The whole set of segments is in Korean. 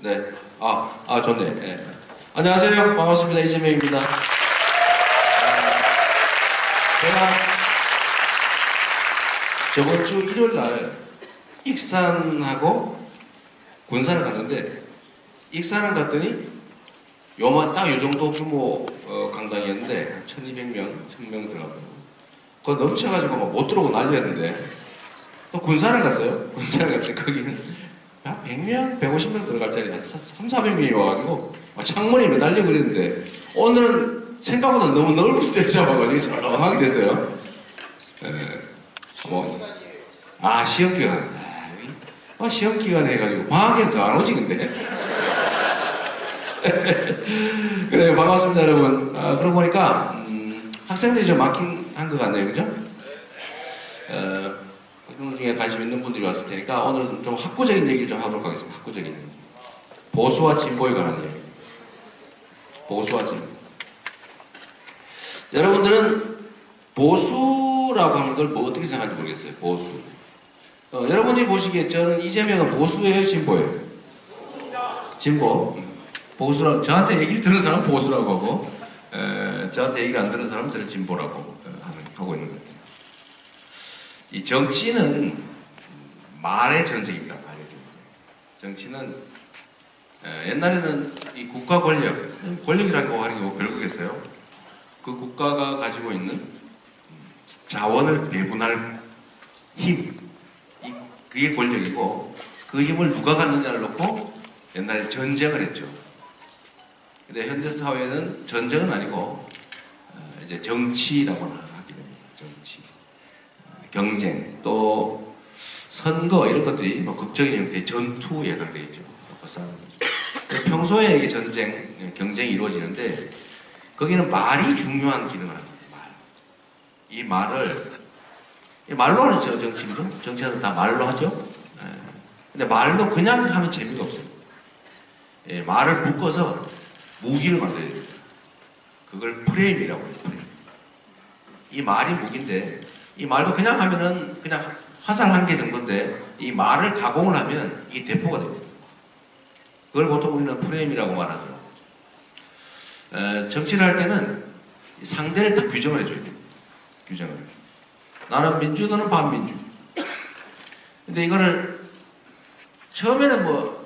네. 좋네. 네. 안녕하세요. 반갑습니다. 이재명입니다. 제가 저번 주 일요일 날 익산하고 군산을 갔는데, 익산을 갔더니 딱 요 정도 규모 강당이었는데 1200명, 1000명 들어가고 그거 넘쳐가지고 막 못 들어오고 난리였는데, 또 군산을 갔어요. 군산을 갔더니 거기는 100명, 150명 들어갈 자리에 한 300~400명이 와가지고 창문에 매달리고 그랬는데, 오늘은 생각보다 너무 넓은 데를 잡아가지고 썰렁하게 됐어요. 시험 기간. 시험 기간에 해가지고 방학에는 더 안 오지 근데. 그래, 반갑습니다 여러분. 그러고 보니까 학생들이 좀 막힌 한 것 같네요, 그죠? 학생 중에 관심 있는 분들이 왔을 테니까 오늘은 좀 학구적인 얘기를 좀 하도록 하겠습니다. 학구적인 얘기. 보수와 진보에 관한 얘기. 보수와 진보. 여러분들은 보수라고 하는 걸 어떻게 생각하는지 모르겠어요. 보수. 여러분이 보시기에 저는 이재명은 보수예요, 진보예요? 진보. 보수라, 저한테 얘기를 들은 사람은 보수라고 하고, 저한테 얘기를 안 들은 사람은 저를 진보라고 하고 있는 것 같아요. 이 정치는 말의 전쟁입니다. 말의 전쟁. 정치는 옛날에는 이 국가 권력이라고 하는 게 별거겠어요. 그 국가가 가지고 있는 자원을 배분할 힘, 그게 권력이고, 그 힘을 누가 갖느냐를 놓고 옛날에 전쟁을 했죠. 근데 현대 사회는 전쟁은 아니고 이제 정치라고 하게 됩니다. 정치, 경쟁, 또 선거 이런 것들이 극적인 형태의 전투에 해당되어 있죠. 평소에 이게 전쟁, 경쟁이 이루어지는데 거기는 말이 중요한 기능을 합니다. 말로 하는 정치죠. 정치는 다 말로 하죠. 근데 말로 그냥 하면 재미가 없어요. 말을 묶어서 무기를 만들어야 됩니다. 그걸 프레임이라고 해요. 프레임. 이 말이 무기인데, 이 말도 그냥 하면은 그냥 화살 한 개 정도인데, 이 말을 가공을 하면 이게 대포가 됩니다. 그걸 보통 우리는 프레임이라고 말하죠. 정치를 할 때는 상대를 딱 규정을 해줘야 돼요. 규정을. 나는 민주, 너는 반민주. 근데 이거를 처음에는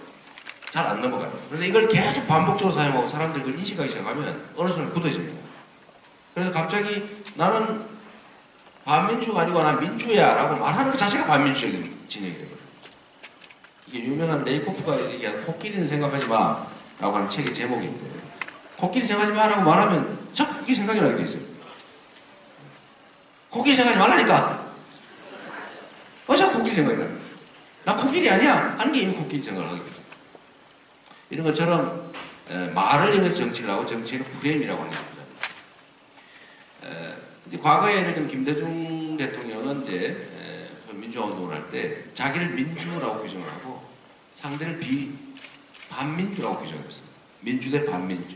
잘 안 넘어가요. 그런데 이걸 계속 반복적으로 사용하고 사람들이 그걸 인식하기 시작하면 어느 순간 굳어집니다. 그래서 갑자기 나는 반민주가 아니고 난 민주야 라고 말하는 것 자체가 반민주적인 진영이 되거든요. 이게 유명한 레이코프가 얘기한 코끼리는 생각하지 마 라고 하는 책의 제목인데, 코끼리 생각하지 마 라고 말하면 자꾸 코끼리 생각이 나게 돼 있어요. 코끼리 생각하지 말라니까. 자꾸 코끼리 생각이 나. 나 코끼리 아니야 하는 게 이미 코끼리 생각을 하게 돼요. 이런 것처럼 말을 이용해서 정치를 하고, 정치는 프레임이라고 하는 겁니다. 과거에 예를 들면 김대중 대통령은 이제 민주화 운동을 할 때 자기를 민주라고 규정을 하고 상대를 반민주라고 규정을 했습니다. 민주 대 반민주.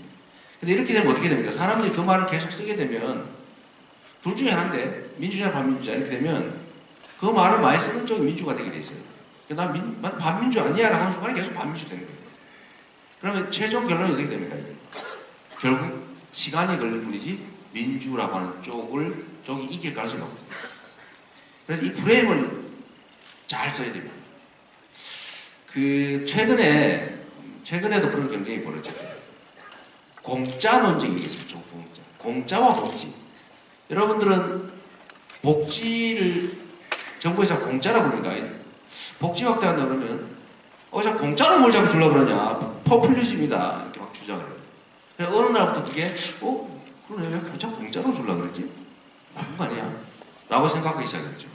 근데 이렇게 되면 어떻게 됩니까? 사람들이 그 말을 계속 쓰게 되면 둘 중에 하나인데, 민주냐 반민주냐 이렇게 되면 그 말을 많이 쓰는 쪽이 민주가 되게 돼 있어요. 난 반민주 아니야 라고 하는 순간에 계속 반민주 되는 거예요. 그러면 최종 결론이 어떻게 됩니까? 결국 시간이 걸릴 뿐이지 민주라고 하는 쪽이 이길 가능성이 없거든요. 그래서 이 프레임을 잘 써야 됩니다. 최근에도 그런 경쟁이 벌어졌어요. 공짜 논쟁이 있습니다. 공짜와 복지. 여러분들은 복지를 정부에서 공짜라고 부릅니다. 복지 확대한다 그러면 자꾸 공짜로 뭘 자꾸 주려고 그러냐, 포퓰리즘이다 이렇게 막 주장을 해요. 그래서 어느 날부터 그게 그러네, 왜 자꾸 공짜로 주려고 그러지? 나쁜 거 아니야? 라고 생각하기 시작했죠.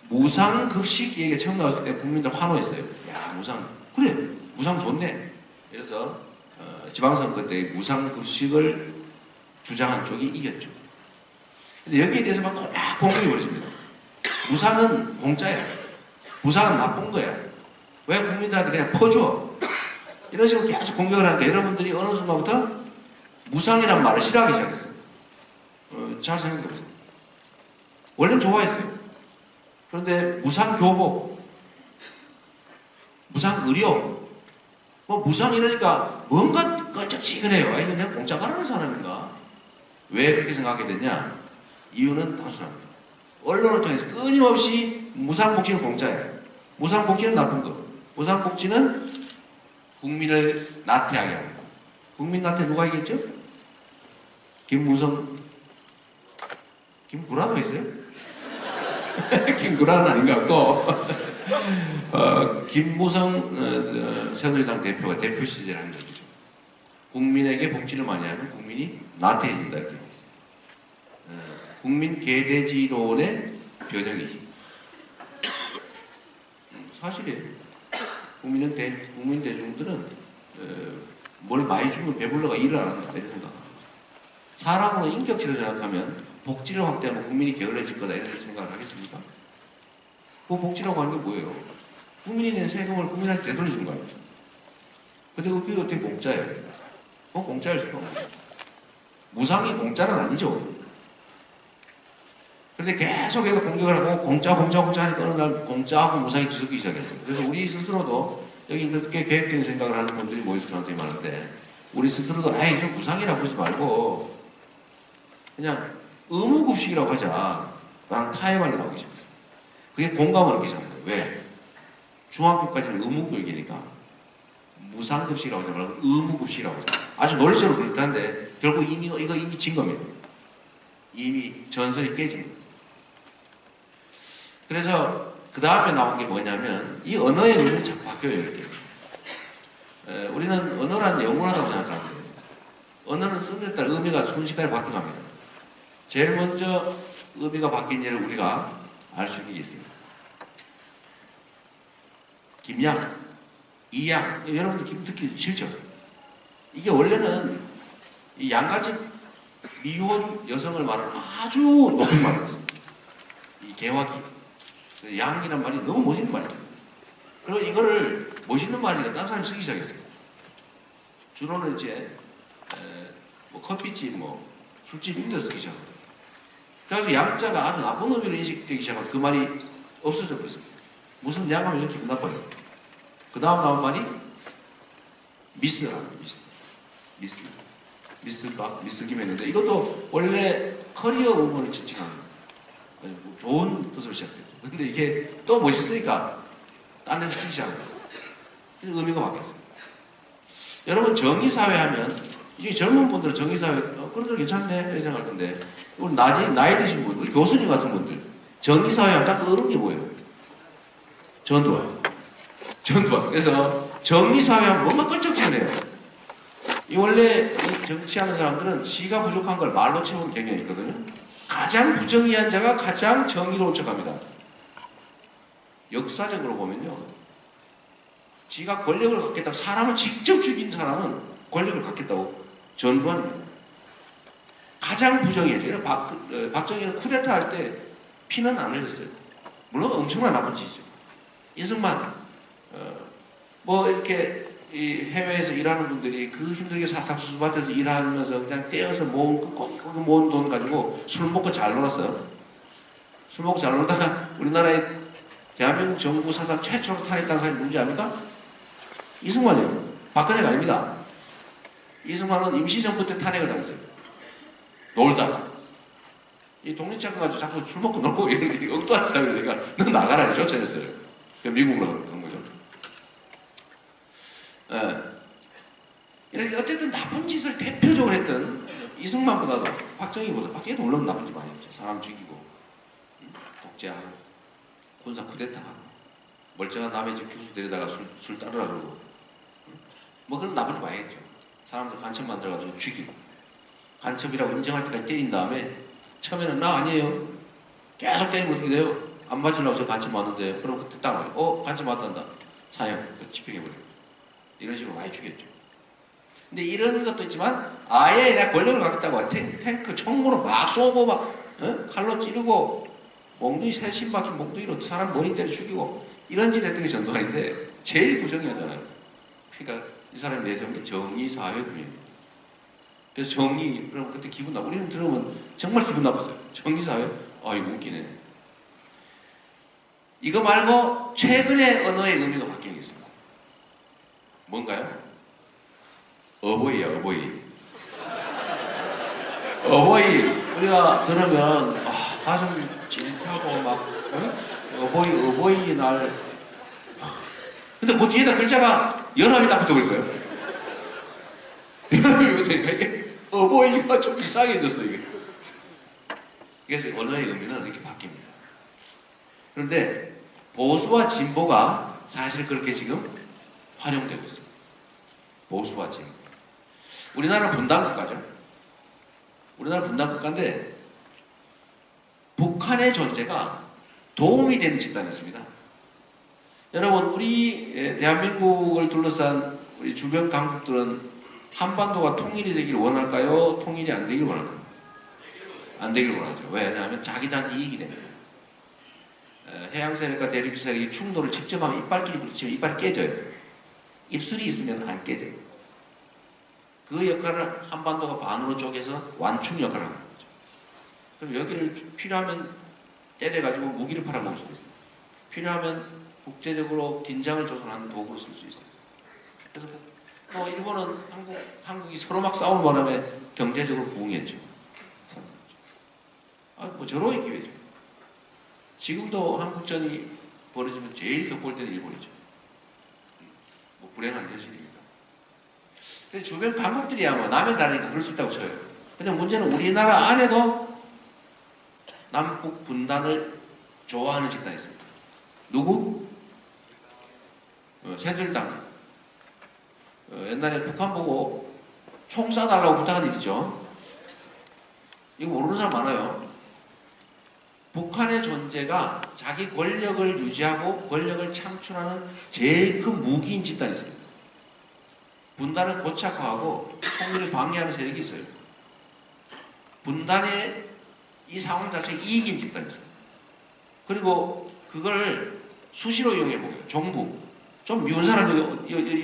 무상급식 얘기가 처음 나왔을 때 국민들 환호했어요. 야, 그래, 무상 좋네. 그래서 지방선거 때 무상급식을 주장한 쪽이 이겼죠. 근데 여기에 대해서 막 공격이 벌어집니다. 무상은 공짜야. 무상은 나쁜 거야. 왜 국민들한테 그냥 퍼줘? 이런 식으로 계속 공격을 하니까 여러분들이 어느 순간부터 무상이란 말을 싫어하기 시작했어요. 잘 생각해보세요. 원래는 좋아했어요. 그런데 무상교복, 무상의료, 뭐 무상 이러니까 뭔가 껄쩍지근해요. 아, 이거 내가 공짜 가라는 사람인가? 왜 그렇게 생각하게 됐냐? 이유는 단순합니다. 언론을 통해서 끊임없이 무상복지는 공짜예요. 무상복지는 나쁜 거. 무상복지는 국민을 나태하게 합니다. 국민 나태 누가 이겼죠? 김무성, 김구라도 있어요? 김구라는 아닌 것 같고 김무성 새누리당 대표가 대표 시절을 한 적이죠. 국민에게 복지를 많이 하면 국민이 나태해진다 이렇게 했어요. 국민 개돼지론의 변형이지. 사실이에요. 국민 대중들은 뭘 많이 주면 배불러가 일을 안 한다 이런 생각합니다. 사람으로 인격체를 생각하면 복지를 확대하면 국민이 게을러질 거다 이런 생각을 하겠습니까? 그 복지라고 하는 게 뭐예요? 국민이 낸 세금을 국민한테 되돌려준 거예요. 근데 그게 어떻게 공짜예요? 그건 공짜일 수가 없어요. 무상이 공짜는 아니죠. 그런데 계속해서 공격을 하고 공짜 하니까 어느 날 공짜하고 무상이 뒤섞이기 시작했어요. 그래서 우리 스스로도 여기 그렇게 계획적인 생각을 하는 분들이 모였을 가능성이 많은데 우리 스스로도 아이 좀 무상이라고 하지 말고 그냥 의무급식이라고 하자 라는 타협안이 나오기 시작했어요. 그게 공감을 얻기 시작해요. 왜? 중학교까지는 의무교육이니까 무상급식이라고 하지 말고 의무급식이라고 하자. 아주 논리적으로 그렇다는데 결국 이거 이미 진 겁니다. 이미 전선이 깨집니다. 그래서 그 다음에 나온 게 뭐냐면 이 언어의 의미는 자꾸 바뀌어요. 이렇게. 우리는 언어란 영원하다고 생각하는데 언어는 쓴 데 따라 의미가 순식간에 바뀌어갑니다. 제일 먼저 의미가 바뀐 예를 우리가 알 수 있는 게 있습니다. 김양, 이양, 여러분들 기분 듣기 싫죠? 이게 원래는 이 양가집 미혼 여성을 말하는 아주 높은 말이었습니다. 이 개화기. 양이란 말이 너무 멋있는 말입니다. 그리고 이거를 멋있는 말이니까 딴 사람이 쓰기 시작했어요. 주로는 이제 뭐 커피집, 뭐 술집 이런 데 쓰기 시작합니다. 그래서 양자가 아주 나쁜 의미로 인식되기 시작하면서 그 말이 없어져 버렸습니다. 무슨 양하면 이렇게 기분 나빠요. 그 다음 나온 말이 미스라는 미스 김했는데 이것도 원래 커리어 우먼을 지칭하는 아주 좋은 뜻으로 시작됐죠. 근데 이게 또 멋있으니까 딴 데서 쓰기 시작합니다. 그래서 의미가 바뀌었어요. 여러분 정의사회 하면 이게 젊은 분들은 정의사회 그런들 괜찮네 이런 생각할 건데 우리 나이 드신 분, 우리 교수님 같은 분들 정의사회 하면 딱 떠오르는 게 뭐예요? 전두환. 그래서 정의사회 하면 뭔가 껄쩍지근해요. 이 원래 이 정치하는 사람들은 지가 부족한 걸 말로 채우는 경향이 있거든요. 가장 부정의한 자가 가장 정의로운 척합니다. 역사적으로 보면요. 지가 권력을 갖겠다고 사람을 직접 죽인 사람은 권력을 갖겠다고 전두환입니다. 가장 부정의해요. 박정희는 쿠데타 할 때 피는 안 흘렸어요. 물론 엄청난 나쁜 짓이죠. 이승만 뭐 이렇게 이 해외에서 일하는 분들이 그 힘들게 사탕수수밭에서 일하면서 그냥 떼어서 모은 돈 가지고 술 먹고 잘 놀았어요. 술 먹고 잘 놀다가 우리나라의 대한민국 정부 사상 최초로 탄핵한 사람이 누군지 압니까? 이승만이에요. 박근혜가 아닙니다. 이승만은 임시정부 때 탄핵을 당했어요. 놀다가. 이 독립장군 가지고 자꾸 술 먹고 놀고 이렇게 엉뚱하다 그러니까 너 나가라 쫓아냈어요. 미국으로 간 거죠. 이렇게 어쨌든 나쁜 짓을 대표적으로 했던 이승만보다도 박정희도 물론 나쁜 짓 많이 했죠. 사람 죽이고 독재하고 군사 쿠데타하고 멀쩡한 남의 집 교수 데려다가 술 따르라 그러고 뭐 그런 나쁜 짓 많이 했죠. 사람들 간첩 만들어가지고 죽이고 간첩이라고 인정할 때까지 때린 다음에 처음에는 나 아니에요. 계속 때리면 어떻게 돼요? 안 맞으려고 저 간첩 맞는데 그럼 그때 딱 와요. 간첩 맞단다. 사형 집행해버려요. 이런 식으로 많이 죽였죠. 근데 이런 것도 있지만 아예 내가 권력을 갖겠다고 탱크 총으로 막 쏘고 막 칼로 찌르고 몽둥이 새신 박힌 몽둥이로 사람 머리 때려 죽이고 이런 짓 했던 게 전두환인데 제일 부정의하잖아요. 그러니까 이 사람이 내세운 게 정의사회군이에요. 그래서 정의 그럼 그때 기분 나쁘고 우리는 들으면 정말 기분 나빴어요. 정의사회? 아 이거 웃기네. 이거 말고 최근에 언어의 의미가 바뀐 게 있습니다. 뭔가요? 어버이야, 어버이. 어버이, 우리가 들으면, 가슴 찌릿하고 막, 어버이 날. 근데 그 뒤에다 글자가 연합이 딱 붙어버렸어요. 연합이 붙으니까 이게 어버이가 좀 이상해졌어, 이게. 그래서 언어의 의미는 이렇게 바뀝니다. 그런데 보수와 진보가 사실 그렇게 지금 활용되고 있습니다. 보수와 진보. 우리나라는 분단국가죠. 우리나라 분단국가인데 북한의 존재가 도움이 되는 집단이 있습니다. 여러분, 우리 대한민국을 둘러싼 우리 주변 강국들은 한반도가 통일이 되기를 원할까요? 통일이 안 되기를 원할까요? 안 되기를 원하죠. 왜냐하면 자기들한테 이익이 됩니다. 해양 세력과 대륙 세력이 충돌을 직접 하면 이빨끼리 부딪히면 이빨이 깨져요. 입술이 있으면 안 깨져요. 그 역할을 한반도가 반으로 쪼개서 완충 역할을 하는 거죠. 그럼 여기를 필요하면 때려가지고 무기를 팔아먹을 수도 있어요. 필요하면 국제적으로 긴장을 조성하는 도구로 쓸 수 있어요. 그래서 일본은 한국이 서로 막 싸우는 바람에 경제적으로 부흥했죠. 절호의 기회죠. 지금도 한국전이 벌어지면 제일 덕볼 때는 일본이죠. 불행한 현실입니다. 그래서 주변 강국들이야 남의 나라니까 그럴 수 있다고 쳐요. 근데 문제는 우리나라 안에도 남북 분단을 좋아하는 집단이 있습니다. 누구? 새들당. 옛날에 북한 보고 총 쏴달라고 부탁한 일이죠. 이거 모르는 사람 많아요. 북한의 존재가 자기 권력을 유지하고 권력을 창출하는 제일 큰 무기인 집단이 있습니다. 분단을 고착화하고 통일을 방해하는 세력이 있어요. 분단의 이 상황 자체가 이익인 집단이 있어요. 그리고 그걸 수시로 이용해보게요. 정부. 좀 미운 사람이,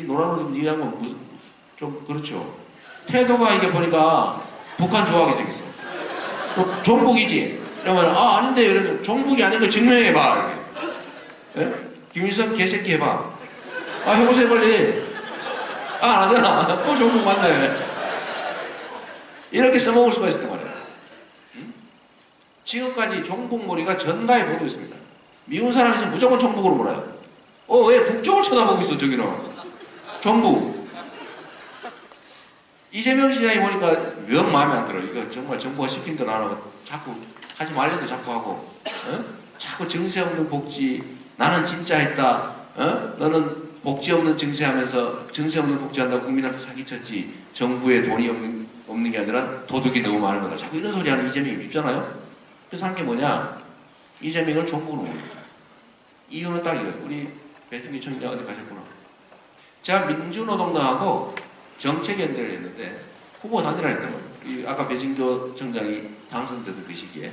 노란 옷 입은 이 양반 무슨, 좀 그렇죠. 태도가 이게 보니까 북한 좋아하게 생겼어. 너 종북이지? 이러면, 아닌데, 이러면 종북이 아닌 걸 증명해봐. 예? 김일성 개새끼 해봐. 해보세요, 빨리. 안 하잖아. 또 종북 맞네. 이렇게 써먹을 수가 있었단 말이에요. 지금까지 종북몰이가 전가에 보도 있습니다. 미운 사람이 있으면 무조건 종북으로 몰아요. 왜 북쪽을 쳐다보고 있어, 저기는. 종북. 이재명 시장이 보니까 영 마음에 안 들어. 이거 정말 정부가 시킨 대로 안 하고 자꾸 하지 말래도 자꾸 하고, 자꾸 증세 없는 복지, 나는 진짜 했다, 너는 복지 없는 증세하면서 증세 없는 복지한다고 국민한테 사기쳤지, 정부에 돈이 없는 게 아니라 도둑이 너무 많은 거다. 자꾸 이런 소리 하는 이재명이 밉잖아요. 그래서 한 게 뭐냐, 이재명을 종북으로 봅니다. 이유는 딱 이거예요. 우리 배준기 청장 어디 가셨구나. 제가 민주노동당하고 정책연대를 했는데 후보 단일화 했단 말이에요. 아까 배진교 청장이 당선되던 그 시기에.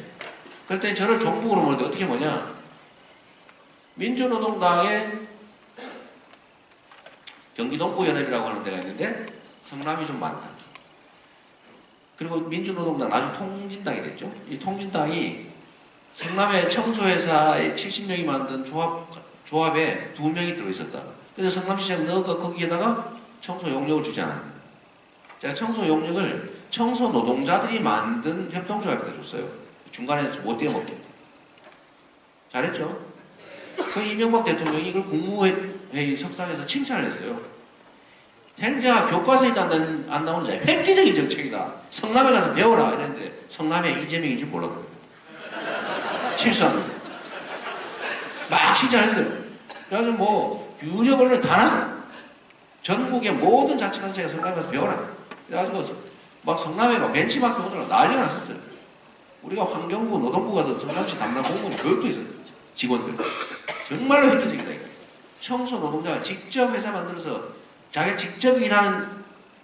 그랬더니 저를 종북으로 보는데 어떻게 뭐냐, 민주노동당에 경기동부연합이라고 하는 데가 있는데 성남이 좀 많다. 그리고 민주노동당 나중에 통진당이 됐죠. 이 통진당이 성남의 청소회사의 70명이 만든 조합에 2명이 들어있었다. 그래서 성남시장 넣어서 거기에다가 청소 용역을 주잖아요. 제가 청소 용역을 청소 노동자들이 만든 협동조합에다 줬어요. 중간에 못 떼어먹게. 잘했죠? 그 이명박 대통령이 이걸 국무회의 석상에서 칭찬을 했어요. 행정학 교과서에도 안 나오는 자 획기적인 정책이다. 성남에 가서 배워라 이랬는데 성남에 이재명인지 몰랐거든요. 실수하는데 막 칭찬했어요. 그래가지고 유력 언론 다 났어요. 전국의 모든 자치단체가 성남에 가서 배워라. 그래가지고 막 성남에 막 벤치마킹 오더라고 난리가 났었어요. 우리가 환경부, 노동부 가서 성남시 담당 공무원 교육도 있어요. 직원들. 정말로 획기적이다. 청소 노동자가 직접 회사 만들어서 자기가 직접 일하는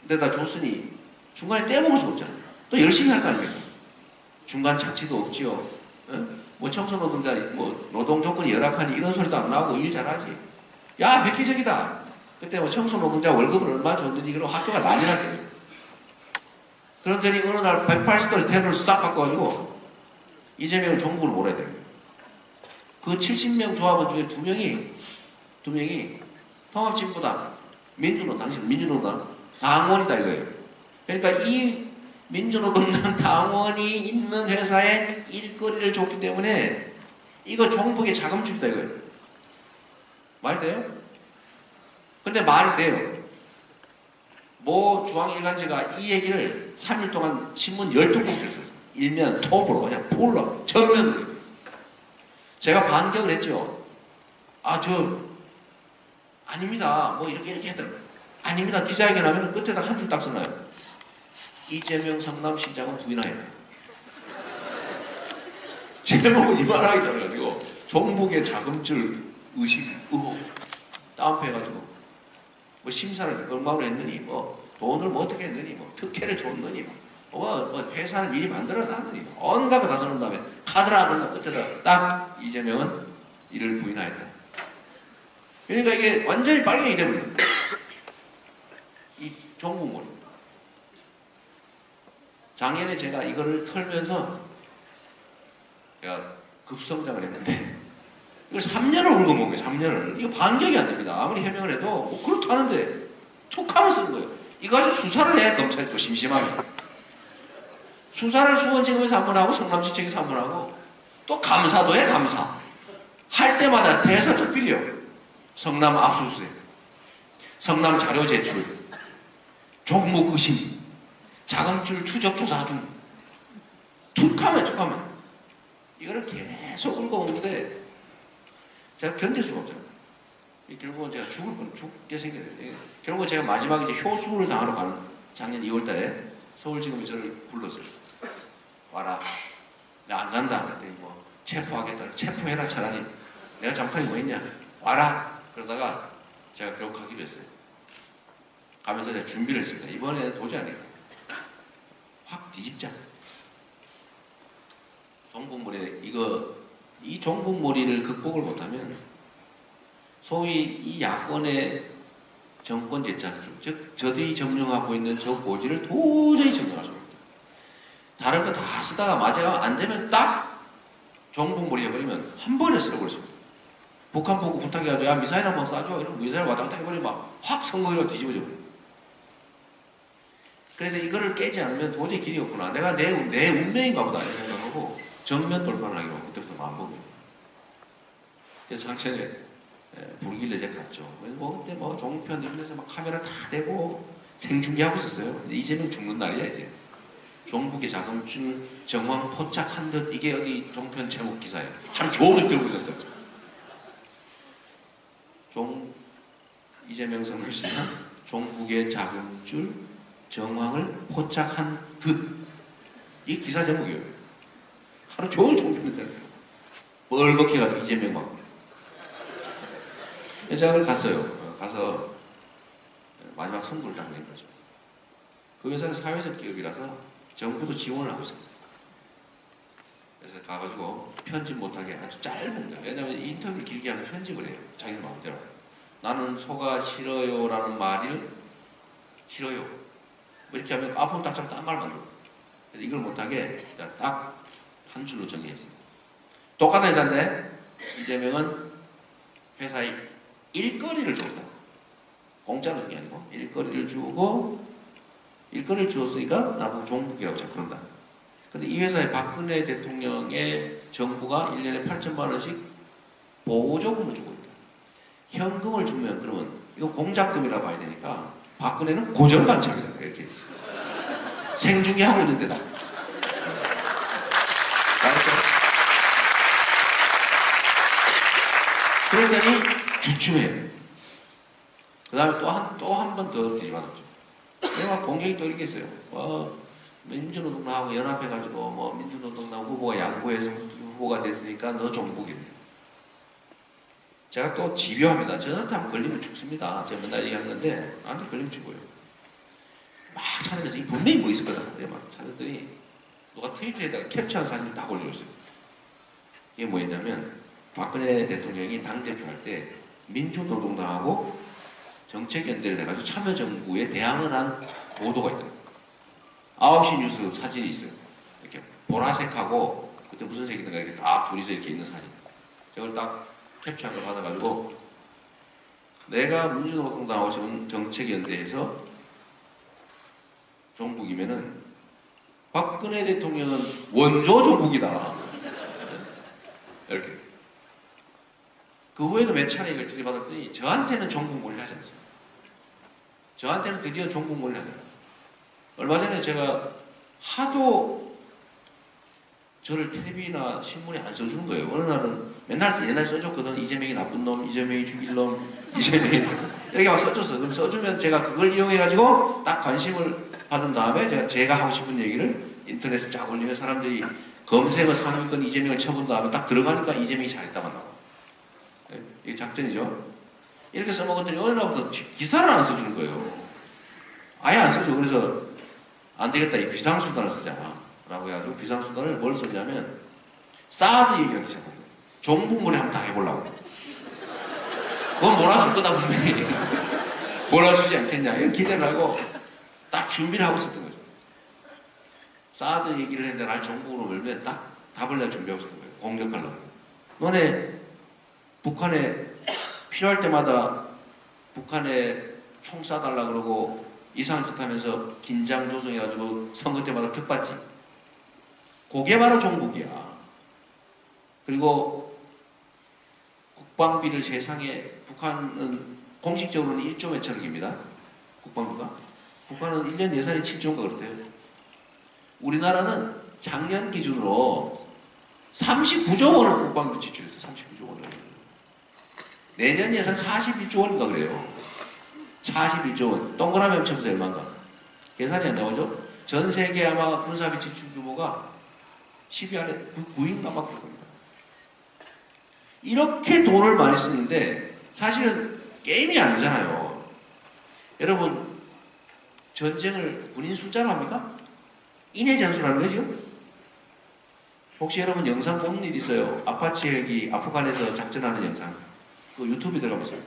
데다 줬으니 중간에 떼먹을 수 없잖아요. 또 열심히 할 거 아닙니까? 중간 착취도 없지요. 뭐 청소 노동자, 뭐 노동 조건이 열악하니 이런 소리도 안 나오고 일 잘하지. 야, 획기적이다. 그때 뭐 청소 노동자 월급을 얼마 줬더니 그럼 학교가 난리 났거든요. 그런더니 어느 날 180도의 태도를 싹 바꿔가지고 이재명을 종북으로 몰아야 돼요. 그 70명 조합원 중에 2명이 통합진보당 민주노동, 당신 민주노동 당원이다 이거예요. 그러니까 이 민주노동당 당원이 있는 회사에 일거리를 줬기 때문에 이거 종북의 자금줄이다 이거예요. 말 돼요? 근데 말이 돼요. 모 중앙일간지가 이 얘기를 3일 동안 신문 12꼭지를 썼어요. 일면 톱으로 그냥 풀로 전면으로. 제가 반격을 했죠. 아닙니다. 뭐 이렇게 했던. 아닙니다. 기자회견 하면 끝에다 한 줄 딱 써놔요. 이재명 성남시장은 부인하였다. 제목을 이만하게 달아가지고 종북의 자금줄 의식, 의혹 다운패해가지고 뭐 심사를 얼마로 했느니 뭐 돈을 뭐 어떻게 했느니 뭐 특혜를 줬느니 뭐 회사를 미리 만들어 놨느니 온갖 거 다 써놓은 다음에 카드라 그런 거 끝에다 딱 이재명은 이를 부인하였다. 그러니까 이게 완전히 빨갱이 되버린 이 종북몰이. 작년에 제가 이거를 털면서 제가 급성장을 했는데 이걸 3년을 울고 먹은 거예요. 3년을. 이거 반격이 안 됩니다. 아무리 해명을 해도 뭐 그렇다는데 툭하면 쓰는 거예요. 이거 가지고 수사를 해. 검찰이 또 심심하게. 수사를 수원지검에서 한 번 하고 성남시청에서 한 번 하고 또 감사도 해. 감사. 할 때마다 대사적 빌려. 성남 압수수색, 성남 자료 제출, 종목 의심, 자금줄 추적 조사 중 툭하면 이거를 계속 울고 오는데 제가 견딜 수가 없어요. 결국은 제가 죽게 생겼어요. 결국은 제가 마지막에 이제 효수를 당하러 가는 작년 2월달에 서울지검이 저를 불렀어요. 와라. 나 안 간다. 그랬더니 뭐 체포하겠다. 체포해라 차라리. 내가 잘못한 게 뭐 있냐. 와라. 그러다가 제가 결국 가기로 했어요. 가면서 제가 준비를 했습니다. 이번에는 도저히 안 되겠다. 확 뒤집자. 종북몰이 이 종북몰이를 극복을 못하면 소위 이 야권의 정권 재창출, 즉 저들이 점령하고 있는 저 고지를 도저히 점령할 수 없다. 다른 거 다 쓰다가 맞아가 안 되면 딱 종북몰이 해버리면 한 번에 쓸어버릴 수 있습니다. 북한 보고 부탁해가지고 야 미사일 한번 쏴줘 이러면 미사일 왔다 갔다 해버리면 확 선거기로 뒤집어져 버려요. 그래서 이거를 깨지 않으면 도저히 길이 없구나. 내가 내 운명인가 보다 이렇게 생각하고 정면 돌파를 하기로 그때부터 마음먹어요. 그래서 작년에 부르길래 제가 갔죠. 뭐 그때 뭐 종편 이런데서 막 카메라 다 대고 생중계하고 있었어요. 이재명 죽는 날이야 이제. 종북의 자금줄 정황 포착한 듯 이게 어디 종편 제목 기사예요. 하루 종일 들고 있었어요. 이재명 성남시장 종북의 자금줄 정황을 포착한 듯. 이 기사 제목이에요. 하루 종일 종편을 들어요. 뻘겋게가지고 이재명 막. 제가 갔어요. 가서 마지막 선고를 딱 낸 거죠. 그 회사가 사회적 기업이라서 정부도 지원을 하고 있습니다. 그래서 가가지고 편집 못하게 아주 짧은 거예요. 왜냐하면 인터뷰를 길게 하면 편집을 해요. 자기 마음대로. 나는 소가 싫어요라는 말을 싫어요. 뭐 이렇게 하면 앞으로 딱딱 딴 말 만들어. 그래서 이걸 못하게 딱 한 줄로 정리했습니다. 똑같은 회사인데 이재명은 회사에 일거리를 줬다. 공짜로 준 게 아니고 일거리를 주고 일거리를 주었으니까 나보고 종북이라고 자꾸 그런다. 그런데 이 회사에 박근혜 대통령의 정부가 1년에 8천만 원씩 보조금을 주고 있다. 현금을 주면 그러면 이거 공작금이라 봐야 되니까 박근혜는 고정관찰이다. 이렇게 생중계하고 있는 데다. 그랬더니 주춤해요. 그 다음에 또 한 번 더 들이받았죠. 내가 공격이 또 이렇게 했어요. 민주노동하고 연합해가지고 뭐 민주노동당 후보가 양보해서 후보가 됐으니까 너 종북이래. 제가 또 집요합니다. 저한테 한번 걸리면 죽습니다. 제가 맨날 얘기하는 건데 나한테 걸리면 죽어요. 막 찾아내서 분명히 뭐 있을 거다. 그래 막 찾았더니 누가 트위터에다가 캡처한 사진을 다 올려줬어요. 이게 뭐였냐면 박근혜 대통령이 당대표 할 때 민주노동당하고 정책연대를 해가지고 참여정부에 대항을 한 보도가 있더라고요. 9시 뉴스 사진이 있어요. 이렇게 보라색하고 그때 무슨 색이든가 이렇게 딱 둘이서 이렇게 있는 사진. 저걸 딱 캡처한 걸 받아가지고 내가 민주노동당하고 정책연대에서 종북이면은 박근혜 대통령은 원조 종북이다. 이렇게. 그 후에도 몇 차례 이걸 들이받았더니 저한테는 종북몰이 하지 않습니다. 저한테는 드디어 종북몰이 하잖아요. 얼마 전에 제가 하도 저를 텔레비나 신문에 안 써주는 거예요. 어느 날은 맨날 옛날 써줬거든. 이재명이 나쁜 놈, 이재명이 죽일 놈, 이재명이 이렇게 막 써줬어. 그럼 써주면 제가 그걸 이용해가지고 딱 관심을 받은 다음에 제가 하고 싶은 얘기를 인터넷에 쫙 올리면 사람들이 검색어 상위권 이재명을 쳐본 다음에 딱 들어가니까 이재명이 잘했다고 나와. 이게 작전이죠. 이렇게 써먹었더니 어느 날부터 기사를 안 써주는 거예요. 아예 안 써줘. 그래서 안 되겠다. 이 비상수단을 쓰자. 라고 해가지고 비상수단을 뭘 썼냐면 사드 얘기를 하기 시작한 거예요. 종북몰이 한번 다 해보려고. 그건 몰아줄 거다 분명히. 몰아주지 않겠냐. 이런 기대를 하고 딱 준비를 하고 있었던 거죠. 사드 얘기를 했는데 날 종북으로 몰면 딱 답을 낼 준비하고 있었던 거예요. 공격하려고. 너네 북한에 필요할 때마다 북한에 총 쏴달라 그러고 이상한 짓 하면서 긴장 조성해가지고 선거 때마다 득받지. 그게 바로 종북이야. 그리고 국방비를 세상에 북한은 공식적으로는 1조 몇천억입니다. 국방부가. 북한은 1년 예산이 7조인가 그렇대요. 우리나라는 작년 기준으로 39조 원을 국방비 지출했어요. 39조 원을. 내년 예산 41조 원인가 그래요. 41조 원. 동그라미 합쳐서 얼마인가. 계산이 안 나오죠? 전 세계 아마 군사비 지출 규모가 10위 안에 9위인가 막 그럽니다. 이렇게 돈을 많이 쓰는데 사실은 게임이 아니잖아요. 여러분 전쟁을 군인 숫자로 합니까? 인해 전술하는 거죠? 혹시 여러분 영상 보는 일 있어요? 아파치 헬기 아프간에서 작전하는 영상. 그 유튜브에 들어가보세요.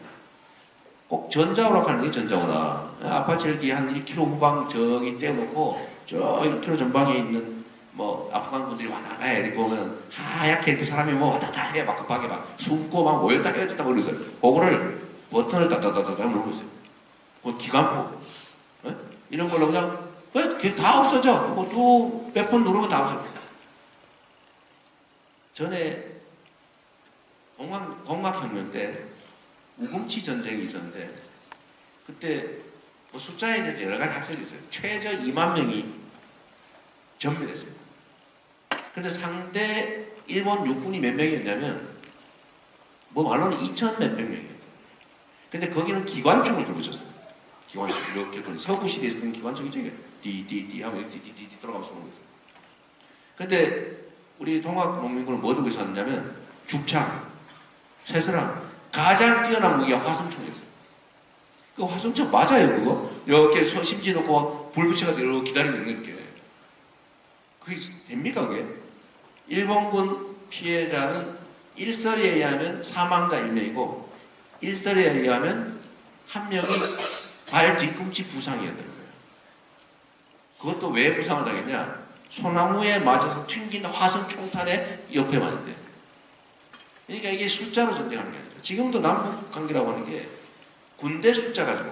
꼭 전자오락 하는 게 전자오락. 아파치 헬기 한 1km 후방 저기 떼어놓고 저 1km 전방에 있는 뭐 아프간 분들이 왔다 갔다 해. 이렇게 보면 하얗게 이렇게 사람이 뭐 왔다 갔다 해. 막 급하게 막 숨고 막 모였다 헤어졌다 그러면서 그거를 버튼을 따따따따 누르고 있어요. 그 기관포. 네? 이런 걸로 그냥 그게 다 없어져. 뭐 몇 번 누르면 다 없어져. 전에 공각혁명 때 우금치 전쟁이 있었는데 그때 뭐 숫자에 대해서 여러 가지 학설이 있어요. 최저 2만 명이 전멸했습니다. 그런데 상대 일본 육군이 몇 명이었냐면 뭐 말로는 2천 몇백 명이었어요. 근데 거기는 기관총을 들고 있었어요. 기관총 이렇게 돌리 서구 시대에 쓰는 기관총이죠. 디디디 하면 디디디 들어가면서 쏘는 거예요. 근데 우리 통합농민군은 뭐 들고 있었냐면 죽창, 쇠사랑 가장 뛰어난 무기가 화승총이었어요. 그 화승총 맞아요 그거? 이렇게 심지 놓고 불 붙여가지고 이렇게 기다리고 있는 게 그게 됩니까 그게? 일본군 피해자는 일설에 의하면 사망자 1명이고 일설에 의하면 한 명이 발 뒤꿈치 부상이었다는 거예요. 그것도 왜 부상을 당했냐? 소나무에 맞아서 튕긴 화승총탄에 옆에 맞는데. 그러니까 이게 숫자로 전쟁하는 게 아니라 지금도 남북 관계라고 하는 게 군대 숫자 가지고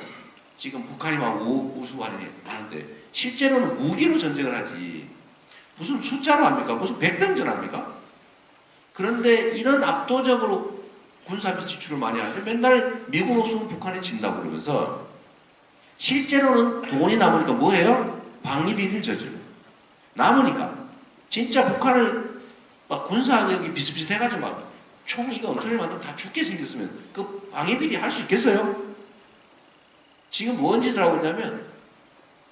지금 북한이 막 우수하는데 실제로는 무기로 전쟁을 하지 무슨 숫자로 합니까? 무슨 백병전 합니까? 그런데 이런 압도적으로 군사비 지출을 많이 하는데 맨날 미군 없으면 북한이 진다고 그러면서 실제로는 돈이 남으니까 뭐예요? 방위비를 저질러. 남으니까 진짜 북한을 막 군사력이 비슷비슷해가지고 막 총 이거 엉터리 만들면 다 죽게 생겼으면 그 방위비리 할 수 있겠어요? 지금 뭔 짓을 하고 있냐면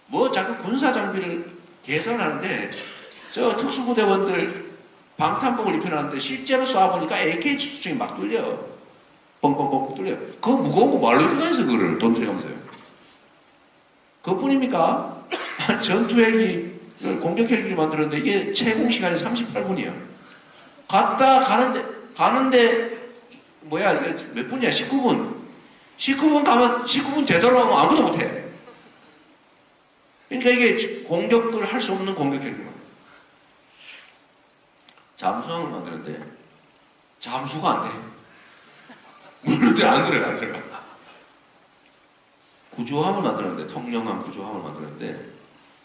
뭐 자꾸 군사 장비를 개선하는데 저 특수부대원들 방탄복을 입혀놨는데 실제로 쏴보니까 AK 주수총이 막 뚫려. 뻥뻥뻥 뚫려. 그거 무거운 거 말로 입고 다니면서 그거를 돈 들여가면서요. 그것뿐입니까? 전투 헬기를 공격 헬기를 만들었는데 이게 채공 시간이 38분이야. 가는데 뭐야 이게 몇 분이야? 19분. 19분 가면 19분 되돌아오면 아무도 못해. 그러니까 이게 공격을 할 수 없는 공격 헬기만. 잠수함을 만드는데 잠수가 안 돼. 물는데 안 들어가. 구조함을 만들었는데, 통영함 구조함을 만들었는데,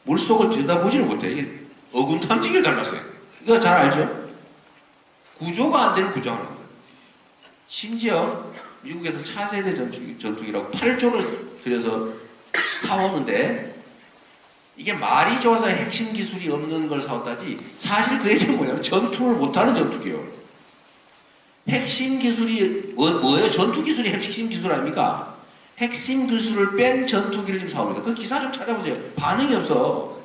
물속을 들여다보지를 못해. 이게 어군탐지기를 닮았어요. 이거 잘 알죠? 구조가 안 되는 구조함을 만들어요. 심지어 미국에서 차세대 전투기라고 8조를 들여서 사오는데, 이게 말이 좋아서 핵심 기술이 없는 걸 사왔다지, 사실 그 얘기는 뭐냐면 전투를 못하는 전투기예요. 핵심 기술이 뭐예요? 전투 기술이 핵심 기술 아닙니까? 핵심 기술을 뺀 전투기를 지금 사옵니다. 그 기사 좀 찾아보세요. 반응이 없어.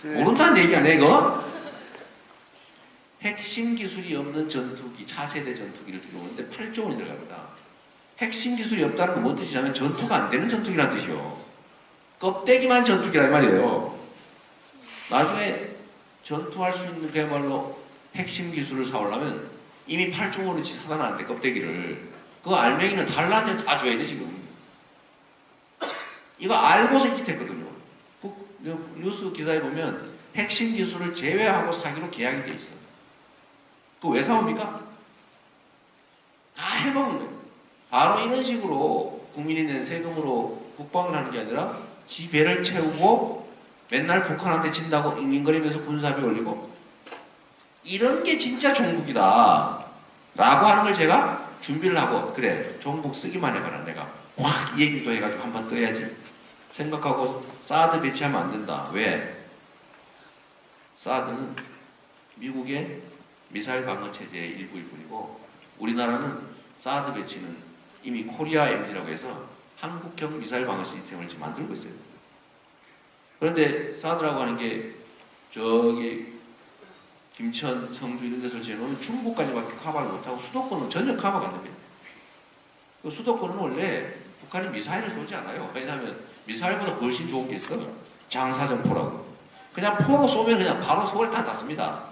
모른다는 얘기 아니야 이거? 핵심 기술이 없는 전투기, 차세대 전투기를 들어오는데 8조 원이 들어갑니다. 핵심 기술이 없다는 건 뭔 뜻이냐면 전투가 안 되는 전투기란 뜻이요. 껍데기만 전투기란 말이에요. 나중에 전투할 수 있는 그야말로 핵심 기술을 사오려면 이미 8조 원어치 사다 놨는데 껍데기를. 그 알맹이는 달란데 다 줘야 돼 지금. 이거 알고서 이짓했거든요. 뉴스 기사에 보면 핵심 기술을 제외하고 사기로 계약이 돼 있어요. 그거 왜 사옵니까? 다 해먹은 거예요. 바로 이런 식으로 국민이 낸 세금으로 국방을 하는 게 아니라 지 배를 채우고 맨날 북한한테 진다고 잉잉거리면서 군사비 올리고, 이런 게 진짜 종북이다 라고 하는 걸 제가 준비를 하고, 그래 종북 쓰기만 해봐라, 내가 확 이 얘기도 해가지고 한번 떠야지 생각하고 사드 배치하면 안 된다. 왜? 사드는 미국의 미사일 방어 체제의 일부일 뿐이고, 우리나라는 사드 배치는 이미 코리아 MD라고 해서 한국형 미사일 방어 시스템을 지금 만들고 있어요. 그런데 사드라고 하는 게 저기 김천, 성주 이런 데 설치해놓으면 중부까지밖에 커버를 못하고 수도권은 전혀 커버가 안 됩니다. 그 수도권은 원래 북한이 미사일을 쏘지 않아요. 왜냐하면 미사일보다 훨씬 좋은 게 있어. 장사정포라고. 그냥 포로 쏘면 그냥 바로 서울에 다 닿습니다.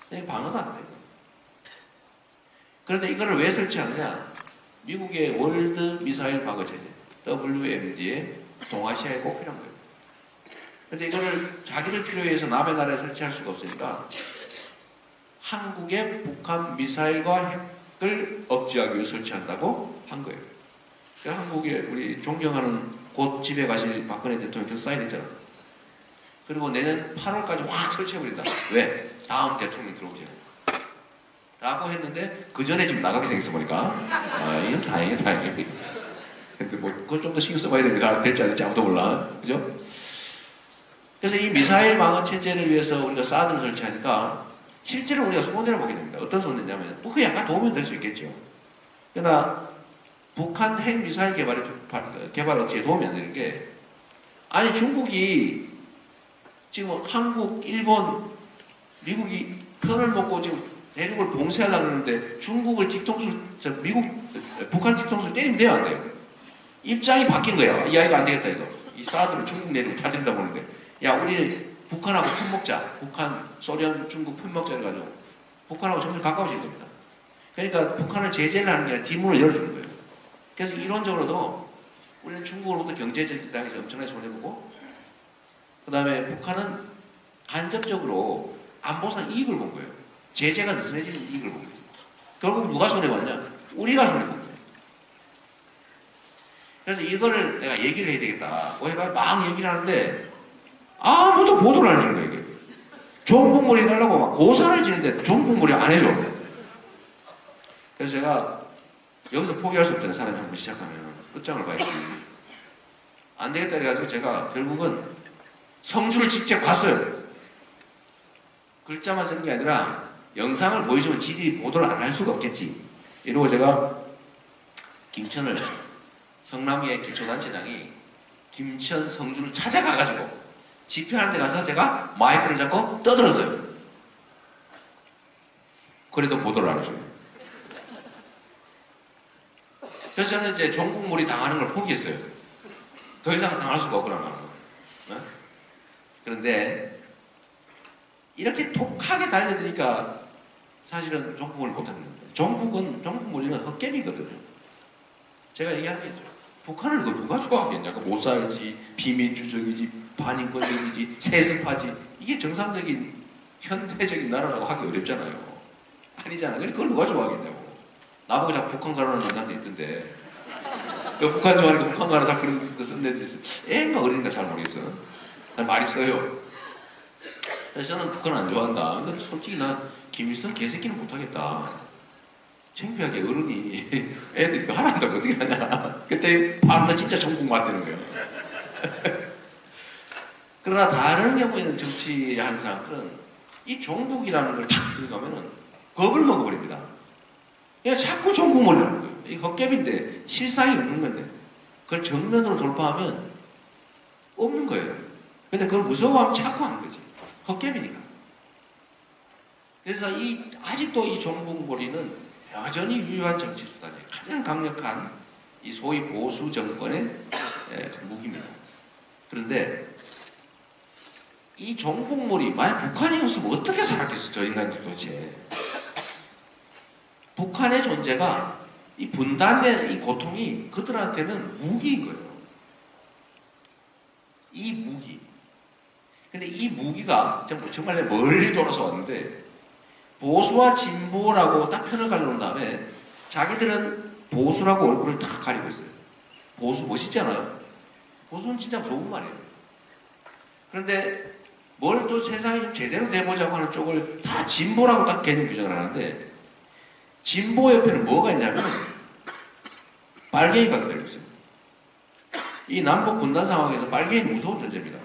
그냥 방어도 안 돼요. 그런데 이거를 왜 설치하느냐? 미국의 월드 미사일 방어 체제 WMD에 동아시아에 꼭 필요한 거예요. 근데 이거를 자기들 필요에 의해서 남의 나라에 설치할 수가 없으니까 한국의 북한 미사일과 핵을 억제하기 위해 설치한다고 한 거예요. 그러니까 한국에 우리 존경하는 곧 집에 가실 박근혜 대통령께서 사인했잖아. 그리고 내년 8월까지 확 설치해버린다. 왜? 다음 대통령 들어오지 라고 했는데, 그 전에 지금 나가게 생겼어 보니까, 이건 다행이야. 근데 뭐 그건 좀 더 신경 써봐야 됩니다. 될지 안 될지 아무도 몰라. 그죠? 그래서 이 미사일 방어 체제를 위해서 우리가 사드를 설치하니까 실제로 우리가 손해를 보게 됩니다. 어떤 손해냐면, 뭐 그게 약간 도움이 될 수 있겠죠. 그러나 북한 핵 미사일 개발 억제에 도움이 안 되는 게, 아니 중국이 지금 한국, 일본, 미국이 편을 먹고 지금 대륙을 봉쇄하려고 하는데 중국을 북한 뒤통수를 때리면 돼요, 안 돼요? 입장이 바뀐 거야. 이 아이가 안 되겠다 이거. 이 사드를 중국 내륙을 다 들이다 보는데, 야 우리 북한하고 편먹자. 북한, 소련, 중국 편먹자 해가지고 북한하고 점점 가까워지는 겁니다. 그러니까 북한을 제재를 하는 게 아니라 뒷문을 열어주는 거예요. 그래서 이론적으로도 우리는 중국으로부터 경제적 당에서 엄청나게 손해보고, 그 다음에 북한은 간접적으로 안보상 이익을 본 거예요. 제재가 느슨해지는 이익을 본 거예요. 결국 누가 손해봤냐? 우리가 손해본 거예요. 그래서 이거를 내가 얘기를 해야 되겠다고 해가 막 얘기를 하는데 아무도 보도를 안 해주는 거예요. 이게. 종북몰이 해달라고 막 고사를 지는데 종북몰이 안 해줘. 그래서 제가 여기서 포기할 수 없잖아요. 사람이 한번 시작하면 끝장을 봐야지. 안 되겠다 해가지고 제가 결국은 성주를 직접 갔어요. 글자만 쓰는 게 아니라 영상을 보여주면 지들이 보도를 안 할 수가 없겠지. 이러고 제가 김천을, 성남의 기초단체장이 김천 성주를 찾아가가지고 집회하는 데 가서 제가 마이크를 잡고 떠들었어요. 그래도 보도를 안 해줘요. 그래서 저는 이제 종북몰이 당하는 걸 포기했어요. 더 이상 당할 수가 없구나. 그런데 이렇게 독하게 달려드니까 사실은 종북몰이 못하는 겁니다. 종북몰이는 헛개미거든요. 제가 얘기하는 게 있죠. 북한을 그걸 누가 좋아하겠냐? 못 살지, 비민주적이지, 반인권적이지, 세습하지. 이게 정상적인 현대적인 나라라고 하기 어렵잖아요. 아니잖아. 그걸 누가 좋아하겠냐고. 나보고 자꾸 북한 가라는 남자들 있던데. 북한 좋아하니까 북한 가라 자꾸 그런 거 쓴 애들이 있어요. 애인가 어린가 잘 모르겠어요. 많이 써요. 그래서 저는 북한 안 좋아한다. 근데 솔직히 나 김일성 개새끼는 못하겠다. 창피하게 어른이 애들이 이거 하라 한다고 어떻게 하냐. 그때 바로 나 진짜 전국 맞대는 거예요. 그러나 다른 경우에는 정치하는 사람들은 이 종북이라는 걸 탁 들어가면은 겁을 먹어버립니다. 그러니까 자꾸 종북 몰려오는 거예요. 이 헛개비인데 실상이 없는 건데 그걸 정면으로 돌파하면 없는 거예요. 근데 그걸 무서워하면 자꾸 하는 거지. 헛개비니까. 그래서 아직도 이 종북몰이는 여전히 유효한 정치 수단이에요. 가장 강력한 이 소위 보수 정권의 무기입니다. 그런데 이 종북몰이 만약 북한이 없으면 어떻게 살았겠어 저 인간들 도대체. 북한의 존재가 이 분단의 이 고통이 그들한테는 무기인 거예요. 이 무기. 근데 이 무기가 정말 멀리 돌아서 왔는데 보수와 진보라고 딱 편을 갈려놓은 다음에 자기들은 보수라고 얼굴을 다 가리고 있어요. 보수 멋있잖아요. 보수는 진짜 좋은 말이에요. 그런데 뭘 또 세상이 좀 제대로 돼보자고 하는 쪽을 다 진보라고 딱 개념 규정을 하는데 진보 옆에는 뭐가 있냐면 빨갱이가 기다리고 있어요. 이 남북 분단 상황에서 빨갱이는 무서운 존재입니다.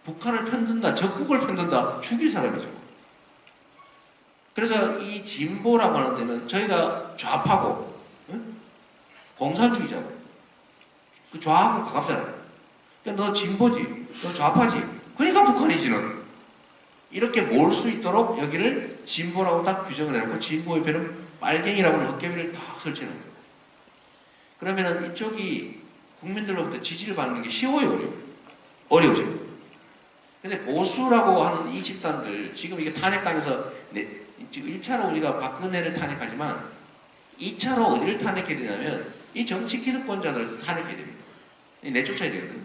북한을 편든다, 적국을 편든다, 죽일 사람이죠. 그래서 이 진보라고 하는 데는 저희가 좌파고, 응? 공산주의자고, 그 좌하고 가깝잖아요. 그러니까 너 진보지, 너 좌파지, 그러니까 북한이지는. 이렇게 몰 수 있도록 여기를 진보라고 딱 규정을 해놓고 진보 옆에는 빨갱이라고 하는 헛개비를 딱 설치하는 거예요. 그러면은 이쪽이 국민들로부터 지지를 받는 게 쉬워요, 어려워요? 어려워져요. 근데 보수라고 하는 이 집단들, 지금 이게 탄핵당해서, 지금 1차로 우리가 박근혜를 탄핵하지만 2차로 어디를 탄핵해야 되냐면 이 정치 기득권자들을 탄핵해야 됩니다. 내쫓아야 되거든요.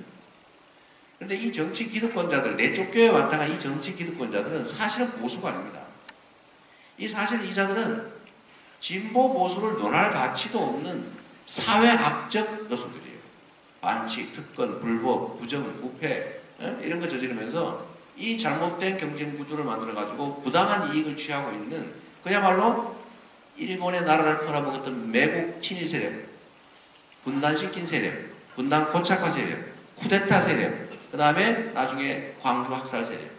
그런데 이 정치 기득권자들, 내쫓겨야 마땅한 이 정치 기득권자들은 사실은 보수가 아닙니다. 이 사실 이자들은 진보 보수를 논할 가치도 없는 사회학적 요소들이에요. 반칙, 특권, 불법, 부정, 부패 이런 거 저지르면서 이 잘못된 경쟁 구조를 만들어가지고 부당한 이익을 취하고 있는 그야말로 일본의 나라를 팔아먹었던 매국 친일 세력, 분단시킨 세력, 분단 고착화 세력, 쿠데타 세력, 그 다음에 나중에 광주 학살 세력.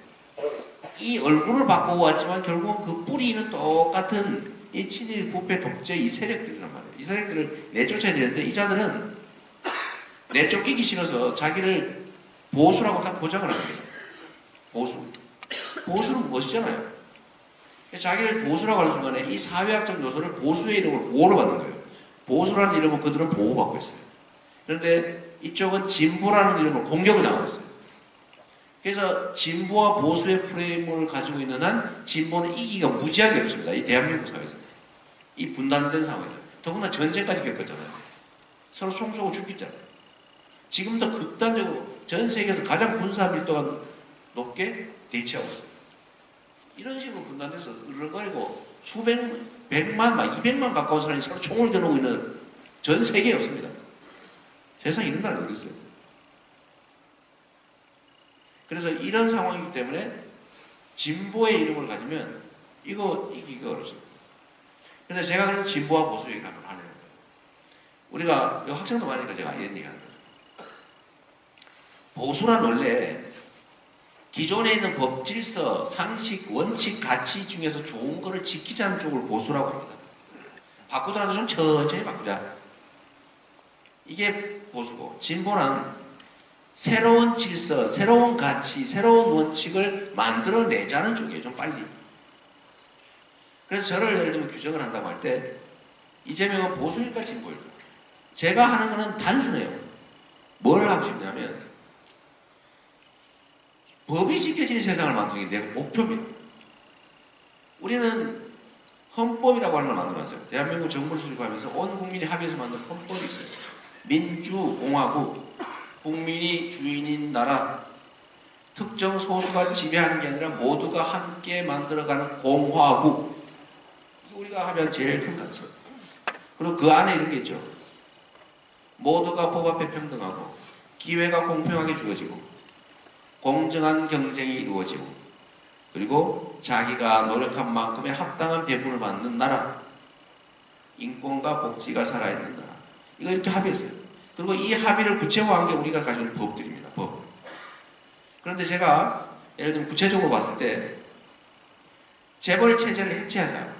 이 얼굴을 바꿔왔지만 결국은 그 뿌리는 똑같은 이 친일 부패 독재 이 세력들이란 말이에요. 이 세력들을 내쫓아야 되는데 이 자들은 내쫓기기 싫어서 자기를 보수라고 딱 보장을 하는 거예요. 보수. 보수는 멋이잖아요. 자기를 보수라고 하는 순간에 이 사회학적 요소를 보수의 이름을 보호로 받는 거예요. 보수라는 이름은 그들은 보호받고 있어요. 그런데 이쪽은 진보라는 이름을 공격을 당하고 있어요. 그래서 진보와 보수의 프레임을 가지고 있는 한 진보는 이기가 무지하게 어렵습니다. 이 대한민국 사회에서. 이 분단된 상황에서. 더구나 전쟁까지 겪었잖아요. 서로 총 쏘고 죽겠잖아요. 지금도 극단적으로 전 세계에서 가장 군사 밀도가 높게 대치하고 있어요. 이런 식으로 분단돼서 으르렁거리고 백만, 막 200만 가까운 사람이 서로 총을 겨누고 있는 전 세계에 없습니다. 세상에 이런 나라가 어디 있어요? 그래서 이런 상황이기 때문에 진보의 이름을 가지면 이거 이기기가 어렵습니다. 그런데 제가 그래서 진보와 보수 얘기를 한번 하려고 해요. 우리가 학생도 많으니까 제가 이런 얘기 하는 거죠. 보수란 원래 기존에 있는 법, 질서, 상식, 원칙, 가치 중에서 좋은 거를 지키자는 쪽을 보수라고 합니다. 바꾸더라도 좀 천천히 바꾸자. 이게 보수고, 진보는 새로운 질서, 새로운 가치, 새로운 원칙을 만들어내자는 쪽이에요. 좀 빨리. 그래서 저를 예를 들면 규정을 한다고 할 때 이재명은 보수일까 진보일까? 제가 하는 거는 단순해요. 뭘 하고 싶냐면 법이 지켜지는 세상을 만드는 게 내 목표입니다. 우리는 헌법이라고 하는 걸 만들었어요. 대한민국 정부를 수립하면서 온 국민이 합의해서 만든 헌법이 있어요. 민주공화국, 국민이 주인인 나라, 특정 소수가 지배하는 게 아니라 모두가 함께 만들어가는 공화국. 우리가 하면 제일 큰 가치예요. 그리고 그 안에 이런 게 있죠. 모두가 법 앞에 평등하고 기회가 공평하게 주어지고 공정한 경쟁이 이루어지고 그리고 자기가 노력한 만큼의 합당한 배분을 받는 나라, 인권과 복지가 살아있는 나라. 이거 이렇게 합의했어요. 그리고 이 합의를 구체화한 게 우리가 가지고 있는 법들입니다. 법. 그런데 제가 예를 들면 구체적으로 봤을 때 재벌 체제를 해체하자.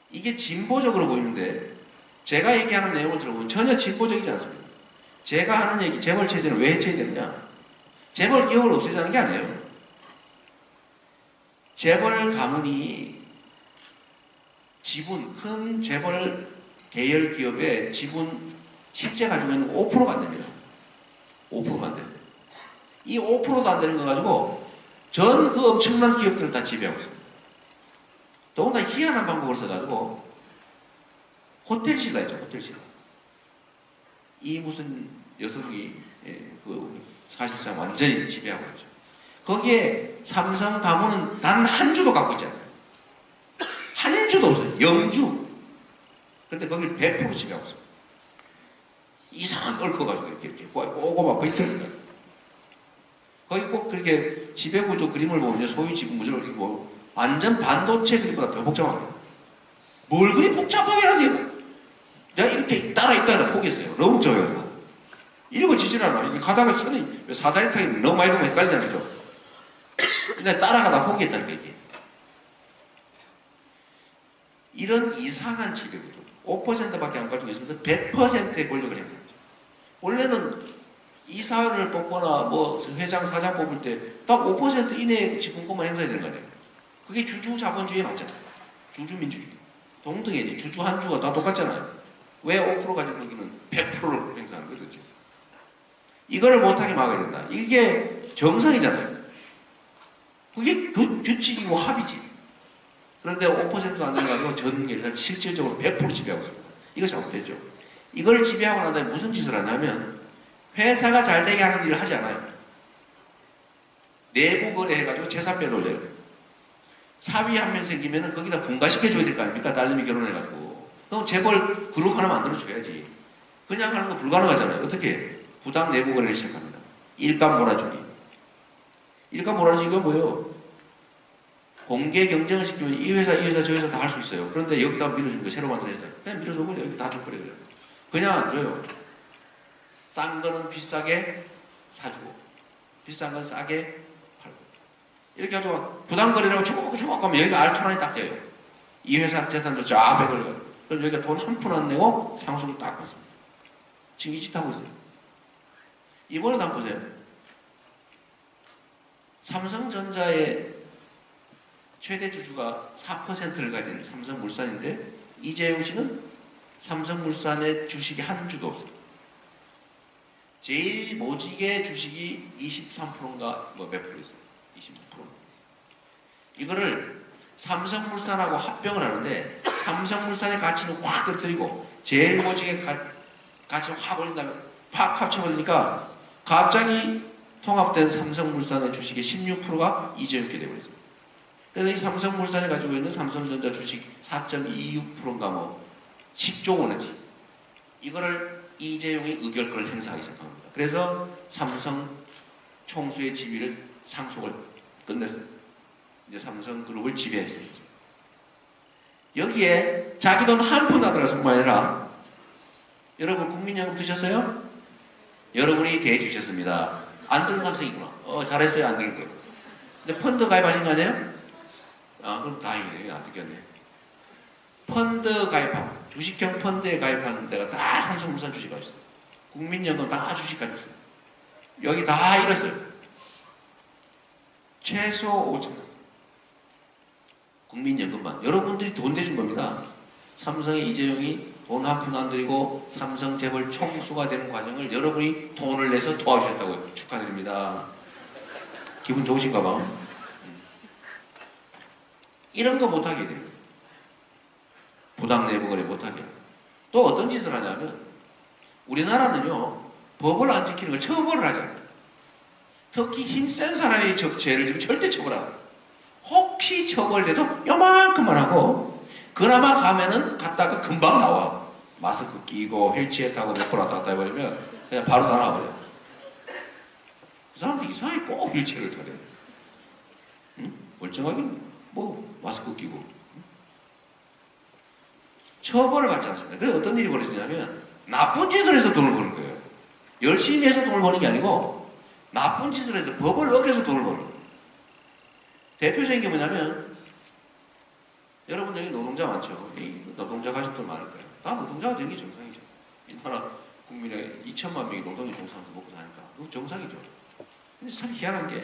이게 진보적으로 보이는데 제가 얘기하는 내용을 들어보면 전혀 진보적이지 않습니다. 제가 하는 얘기, 재벌 체제는 왜 해체해야 되느냐? 재벌 기업을 없애자는 게 아니에요. 재벌 가문이 지분, 큰 재벌 계열 기업의 지분 실제 가지고 있는 5%가 안 됩니다. 5%가 안 됩니다. 이 5%도 안 되는 거 가지고 전 그 엄청난 기업들을 다 지배하고 있습니다. 더군다나 희한한 방법을 써가지고 호텔신라 했죠. 호텔신라. 이 무슨 여성이 그 사실상 완전히 지배하고 있죠. 거기에 삼성 가문은 단 한 주도 갖고 있잖아요. 한 주도 없어요. 영주. 근데 거기를 100% 지배하고 있어요. 이상하게 얽혀가지고 이렇게 꼬고막 거있습니다. 거기 꼭 그렇게 지배구조 그림을 보면 소유 지분 구조를 그리고 완전 반도체 그림보다 더 복잡합니다. 뭘 그리 복잡하게 하지? 내가 이렇게 따라 있다가 포기했어요. 너무 복잡해가지고. 이러고 지질 않아. 이게 가다가 선이 사다리 타기 너무 많이 보면 헷갈리잖아요. 근데 따라가다 포기했다는 게 이게. 이런 이상한 지배구조. 5%밖에 안 가지고 있으면 100%의 권력을 행사하죠. 원래는 이사를 뽑거나 뭐 회장, 사장 뽑을 때 딱 5% 이내의 지분권만 행사해야 되는 거 아니에요. 그게 주주 자본주의에 맞잖아요. 주주 민주주의. 동등해지. 주주 한 주가 다 똑같잖아요. 왜 5% 가지고 여기는 100%를 행사하는 거죠? 도대체? 이거를 못하게 막아야 된다. 이게 정상이잖아요. 그게 규칙이고 합의지. 그런데 5%도 안 돼가지고 전 회사를 실질적으로 100% 지배하고 있습니다. 이거 잘못됐죠. 이걸 지배하고 난 다음에 무슨 짓을 하냐면 회사가 잘 되게 하는 일을 하지 않아요. 내부 거래해가지고 재산 빼돌려요. 사위 한 명 생기면은 거기다 분가시켜줘야 될 거 아닙니까? 딸내미 결혼해가지고. 그럼 재벌 그룹 하나 만들어줘야지. 그냥 하는 거 불가능하잖아요. 어떻게? 부당 내부 거래를 시작합니다. 일감 몰아주기. 일감 몰아주기 이건 뭐예요? 공개 경쟁을 시키면 이 회사, 저 회사 다 할 수 있어요. 그런데 여기다 밀어주는 거 새로 만든 회사. 그냥 밀어줘버려. 여기 다 줘버려요. 그냥 안 줘요. 싼 거는 비싸게 사주고, 비싼 건 싸게 팔고. 이렇게 해가지고 부당거래라고 조금 하면 여기가 알토란이 딱 돼요. 이 회사 재산도 쫙 빼돌려요. 그럼 여기가 돈 한 푼 안 내고 상속을 딱 받습니다. 지금 이 짓 하고 있어요. 이번에도 한번 보세요. 삼성전자의 최대 주주가 4%를 가진 삼성물산인데 이재용 씨는 삼성물산의 주식이 한 주도 없어요. 제일 모직의 주식이 23%인가 뭐 몇 프로 있어요. 26%. 이거를 삼성물산하고 합병을 하는데 삼성물산의 가치는 확 떨어뜨리고 제일 모직의 가치를 확 올린 다음에 팍 합쳐버리니까 갑자기 통합된 삼성물산의 주식의 16%가 이재용께 되어버렸어요. 그래서 이 삼성물산이 가지고 있는 삼성전자 주식 4.26%인가 뭐 10조 원어치. 이거를 이재용이 의결권을 행사하기 시작합니다. 그래서 삼성 총수의 지위를 상속을 끝냈어요. 이제 삼성그룹을 지배했어요. 여기에 자기 돈 한 푼 안 들어서 뿐만 아니라 여러분 국민연금 드셨어요? 여러분이 대주셨습니다. 안 들은 학생이구나. 잘했어요. 안 들은 거. 근데 펀드 가입하신 거 아니에요? 아, 그럼 다행이네요. 안 듣겠네. 펀드 가입하고 주식형 펀드에 가입하는 데가 다 삼성물산 주식 가있어요. 국민연금 다 주식 가있어요. 여기 다 잃었어요. 최소 5천만. 국민연금만. 여러분들이 돈 대준 겁니다. 삼성의 이재용이 돈 한 푼 안 들이고 삼성 재벌 총수가 되는 과정을 여러분이 돈을 내서 도와주셨다고요. 축하드립니다. 기분 좋으신가 봐. 이런 거 못하게 돼요. 부당 내부 거래 못하게. 또 어떤 짓을 하냐면 우리나라는요 법을 안 지키는 걸 처벌을 하잖아요. 특히 힘센 사람이 죄를 지면 절대 처벌 안 해요. 혹시 처벌돼도 요만큼만 하고 그나마 가면은 갔다가 금방 나와. 마스크 끼고 휠체어 타고 몇 번 왔다 갔다 해버리면 그냥 바로 나가버려. 그 사람들이 이상하게 꼭 휠체어를 타래. 응? 멀쩡하긴 뭐 마스크 끼고. 응? 처벌을 받지 않습니다. 그래서 어떤 일이 벌어지냐면 나쁜 짓을 해서 돈을 버는 거예요. 열심히 해서 돈을 버는 게 아니고 나쁜 짓을 해서 법을 어겨서 돈을 버는 거예요. 대표적인 게 뭐냐면 여러분 여기 노동자 많죠. 노동자 가족들 많을 거예요. 다 노동자가 되는 게 정상이죠. 이 나라 국민의 2천만 명이 노동에 종사하면서 먹고 사니까 그거 정상이죠. 근데 참 희한한 게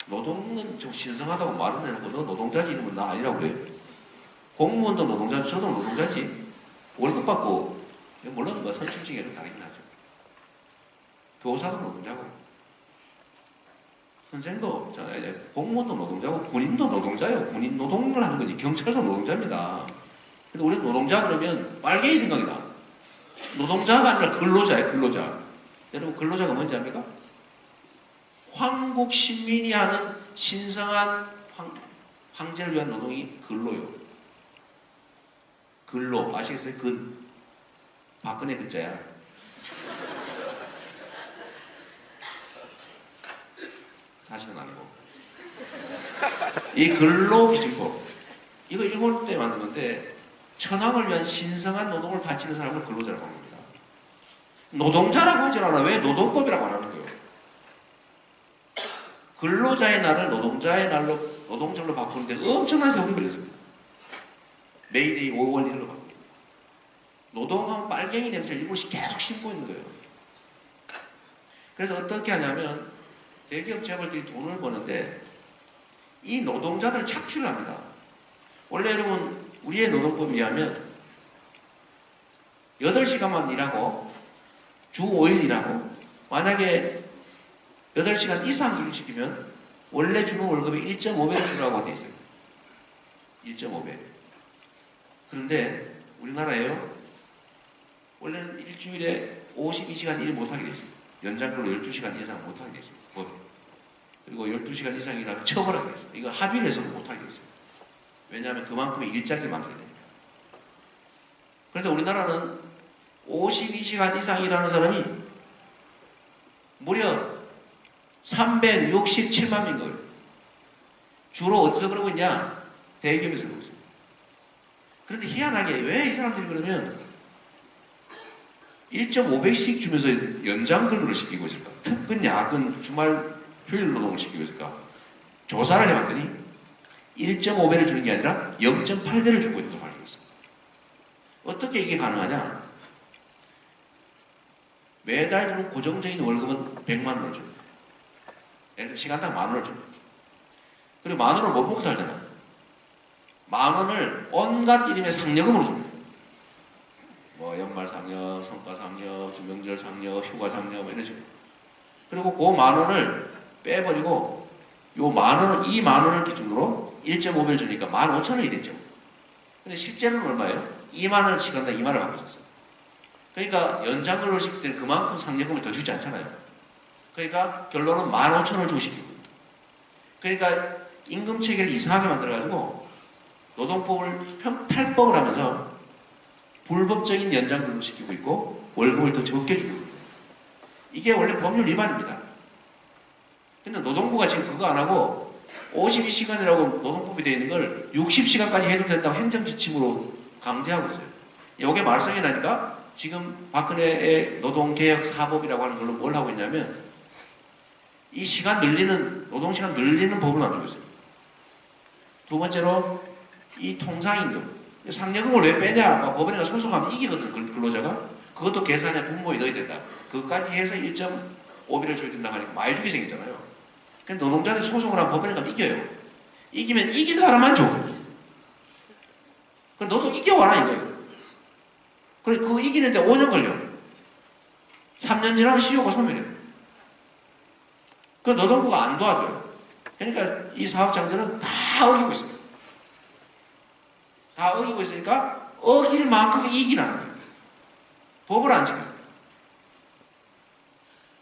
노동은 좀 신성하다고 말을 해놓고 너 노동자지 이러면 나 아니라고 그래요. 공무원도 노동자지 저도 노동자지. 월급 받고 물론 뭐 선출직에는 다르긴 하죠. 교사도 노동자고 선생도 공무원도 노동자고 군인도 노동자예요. 군인 노동을 하는 거지. 경찰도 노동자입니다. 근데 우리 노동자 그러면 빨갱이 생각이 나. 노동자가 아니라 근로자예요. 근로자. 여러분 근로자가 뭔지 압니까? 황국 신민이 하는 신성한 황제를 위한 노동이 근로요. 근로 아시겠어요? 박근혜 근자야. 사실은 아니고. 이 근로기준법 이거 일본 때 만든 건데 천황을 위한 신성한 노동을 바치는 사람을 근로자라고 합니다. 노동자라고 하지 않아. 왜 노동법이라고 안 하는 거예요? 근로자의 날을 노동자의 날로 노동절로 바꾸는데 엄청난 세월이 걸렸습니다. 메이데이 5월 1일로 바꿉니다. 노동하면 빨갱이 냄새를 일본이 계속 심고 있는 거예요. 그래서 어떻게 하냐면 대기업 재벌들이 돈을 버는데 이 노동자들을 착취를 합니다. 원래 여러분 우리의 노동법에 의하면 8시간만 일하고 주 5일 일하고 만약에 8시간 이상 일을 시키면 원래 주는 월급의 1.5배를 주라고 되어 있어요. 1.5배. 그런데 우리나라에요. 원래는 일주일에 52시간 일 못하게 되어 있어요. 연장근로 12시간 이상 못하게 되어 있습니다. 법에. 그리고 12시간 이상 일하면 처벌하게 되어 있어요. 이거 합의를 해서도 못하게 되어 있어요. 왜냐하면 그만큼의 일자리를 만들어야 됩니다. 그런데 우리나라는 52시간 이상 일하는 사람이 무려 367만 명인 거예요. 주로 어디서 그러고 있냐? 대기업에서 그러고 있어요. 그런데 희한하게 왜 이 사람들이 그러면 1.5배씩 주면서 연장 근로를 시키고 있을까? 특근, 야근, 주말, 휴일 노동을 시키고 있을까? 조사를 해봤더니 1.5배를 주는 게 아니라 0.8배를 주고 있는 걸 발견했습니다. 어떻게 이게 가능하냐? 매달 주는 고정적인 월급은 100만 원을 줍니다. 예를 들어 시간당 10,000원을 줍니다. 그리고 10,000원을 못 먹고 살잖아요. 10,000원을 온갖 이름의 상여금으로 줍니다. 뭐 연말 상여, 성과 상여, 명절 상여, 휴가 상여 뭐 이런 식으로. 그리고 그 10,000원을 빼버리고 요 10,000원을 이 10,000원을 기준으로 1.5배를 주니까 15,000원이 됐죠. 근데 실제로는 얼마예요? 20,000원 시간당 20,000원을 받고 있었어요. 그러니까 연장 근로를 시킬 때는 그만큼 상여금을 더 주지 않잖아요. 그러니까 결론은 15,000원을 주고 시키고. 그러니까 임금 체계를 이상하게 만들어가지고 노동법을 탈법을 하면서 불법적인 연장 근로를 시키고 있고 월급을 더 적게 주고 있고. 이게 원래 법률 위반입니다. 근데 노동부가 지금 그거 안 하고 52시간이라고 노동법이 되어 있는 걸 60시간까지 해도 된다고 행정지침으로 강제하고 있어요. 이게 말썽이 나니까 지금 박근혜의 노동개혁사법이라고 하는 걸로 뭘 하고 있냐면 이 시간 늘리는, 노동시간 늘리는 법을 만들고 있어요. 두 번째로 이 통상임금, 상여금을 왜 빼냐? 법원에 소송하면 이기거든, 근로자가. 그것도 계산에 분모에 넣어야 된다. 그것까지 해서 1.5배를 줘야 된다고 하니까 많이 주게 생겼잖아요. 근데 노동자들이 소송을 하면 법원에 가면 이겨요. 이기면 이긴 사람만 줘. 그럼 너도 이겨와라 이거예요. 그래, 그거 이기는데 5년 걸려. 3년 지나면 시효가 소멸해요. 그 노동부가 안 도와줘요. 그러니까 이 사업장들은 다 어기고 있어요. 다 어기고 있으니까 어길 만큼 이익이 나는 거예요. 법을 안 지켜요.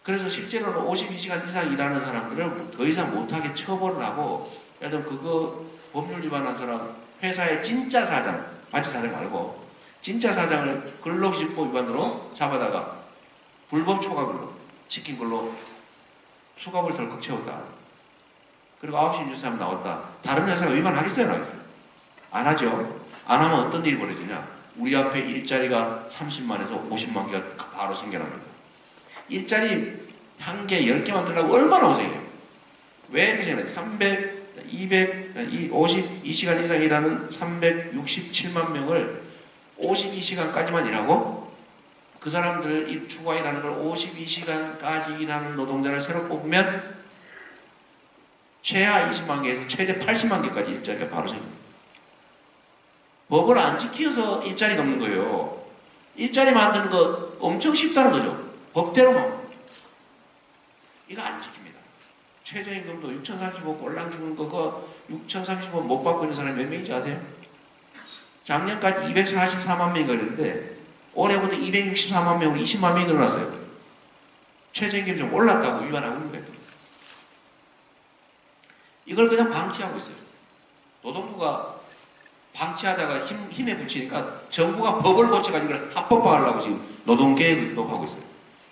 그래서 실제로는 52시간 이상 일하는 사람들을 더 이상 못하게 처벌을 하고, 예를 들면 그거 법률 위반한 사람 회사의 진짜 사장, 바지 사장 말고 진짜 사장을 근로기준법 위반으로 잡아다가 불법 초과근로 시킨 걸로 수갑을 덜컥 채웠다. 그리고 9시 뉴스 하면 나왔다. 다른 회사가 위반하겠어요? 안 하겠어요? 안 하죠. 안 하면 어떤 일이 벌어지냐. 우리 앞에 일자리가 30만에서 50만 개가 바로 생겨납니다. 일자리 한 개, 10개 만들려고 얼마나 고생해요. 왜 이렇게 생겨나요? 300, 200, 52시간 이상 일하는 367만 명을 52시간까지만 일하고 그 사람들 이 추가 일하는 걸 52시간까지 일하는 노동자를 새로 뽑으면 최하 20만 개에서 최대 80만 개까지 일자리가 바로 생깁니다. 법을 안 지켜서 일자리가 없는 거예요. 일자리 만드는 거 엄청 쉽다는 거죠. 법대로만. 이거 안 지킵니다. 최저임금도 6,035 꼴랑 죽는 거고 6,035 못 받고 있는 사람이 몇 명인지 아세요? 작년까지 244만 명이 걸렸는데 올해부터 264만 명으로 20만 명이 늘어났어요. 최저임금이 좀 올랐다고 위반하고 있는 거예요. 이걸 그냥 방치하고 있어요. 노동부가 방치하다가 힘에 붙이니까 정부가 법을 고쳐가지고 이걸 합법화하려고 지금 노동개혁 입법하고 있어요.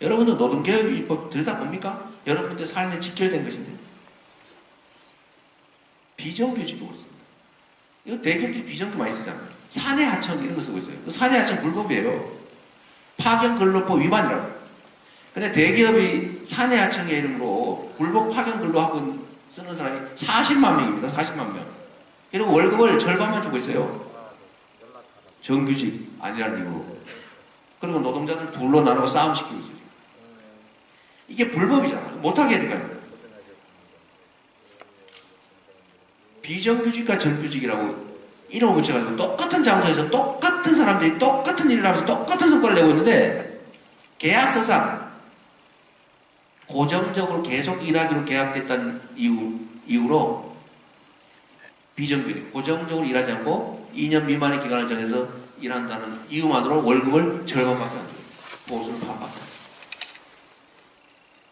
여러분들 노동개혁 입법 들여다봅니까? 여러분들 삶에 직결된 것인데. 비정규직도 그렇습니다. 이거 대기업들이 비정규 많이 쓰잖아요. 사내하청 이런 거 쓰고 있어요. 그 사내하청 불법이에요. 파견근로법 위반이라고. 근데 대기업이 사내하청의 이름으로 불법 파견근로하고 쓰는 사람이 40만 명입니다. 40만 명. 그리고 월급을 절반만 주고 있어요. 정규직 아니라는 이유로. 그리고 노동자들 둘로 나누고 싸움시키고 있어요. 이게 불법이잖아. 못하게 해야 될까요? 비정규직과 정규직이라고 이름을 붙여가지고 똑같은 장소에서 똑같은 사람들이 똑같은 일을 하면서 똑같은 성과를 내고 있는데 계약서상 고정적으로 계속 일하기로 계약됐다는 이유로 비정규직, 고정적으로 일하지 않고 2년 미만의 기간을 정해서 일한다는 이유만으로 월급을 절반밖에 안 줘요. 보수를 반밖에 안 줘요.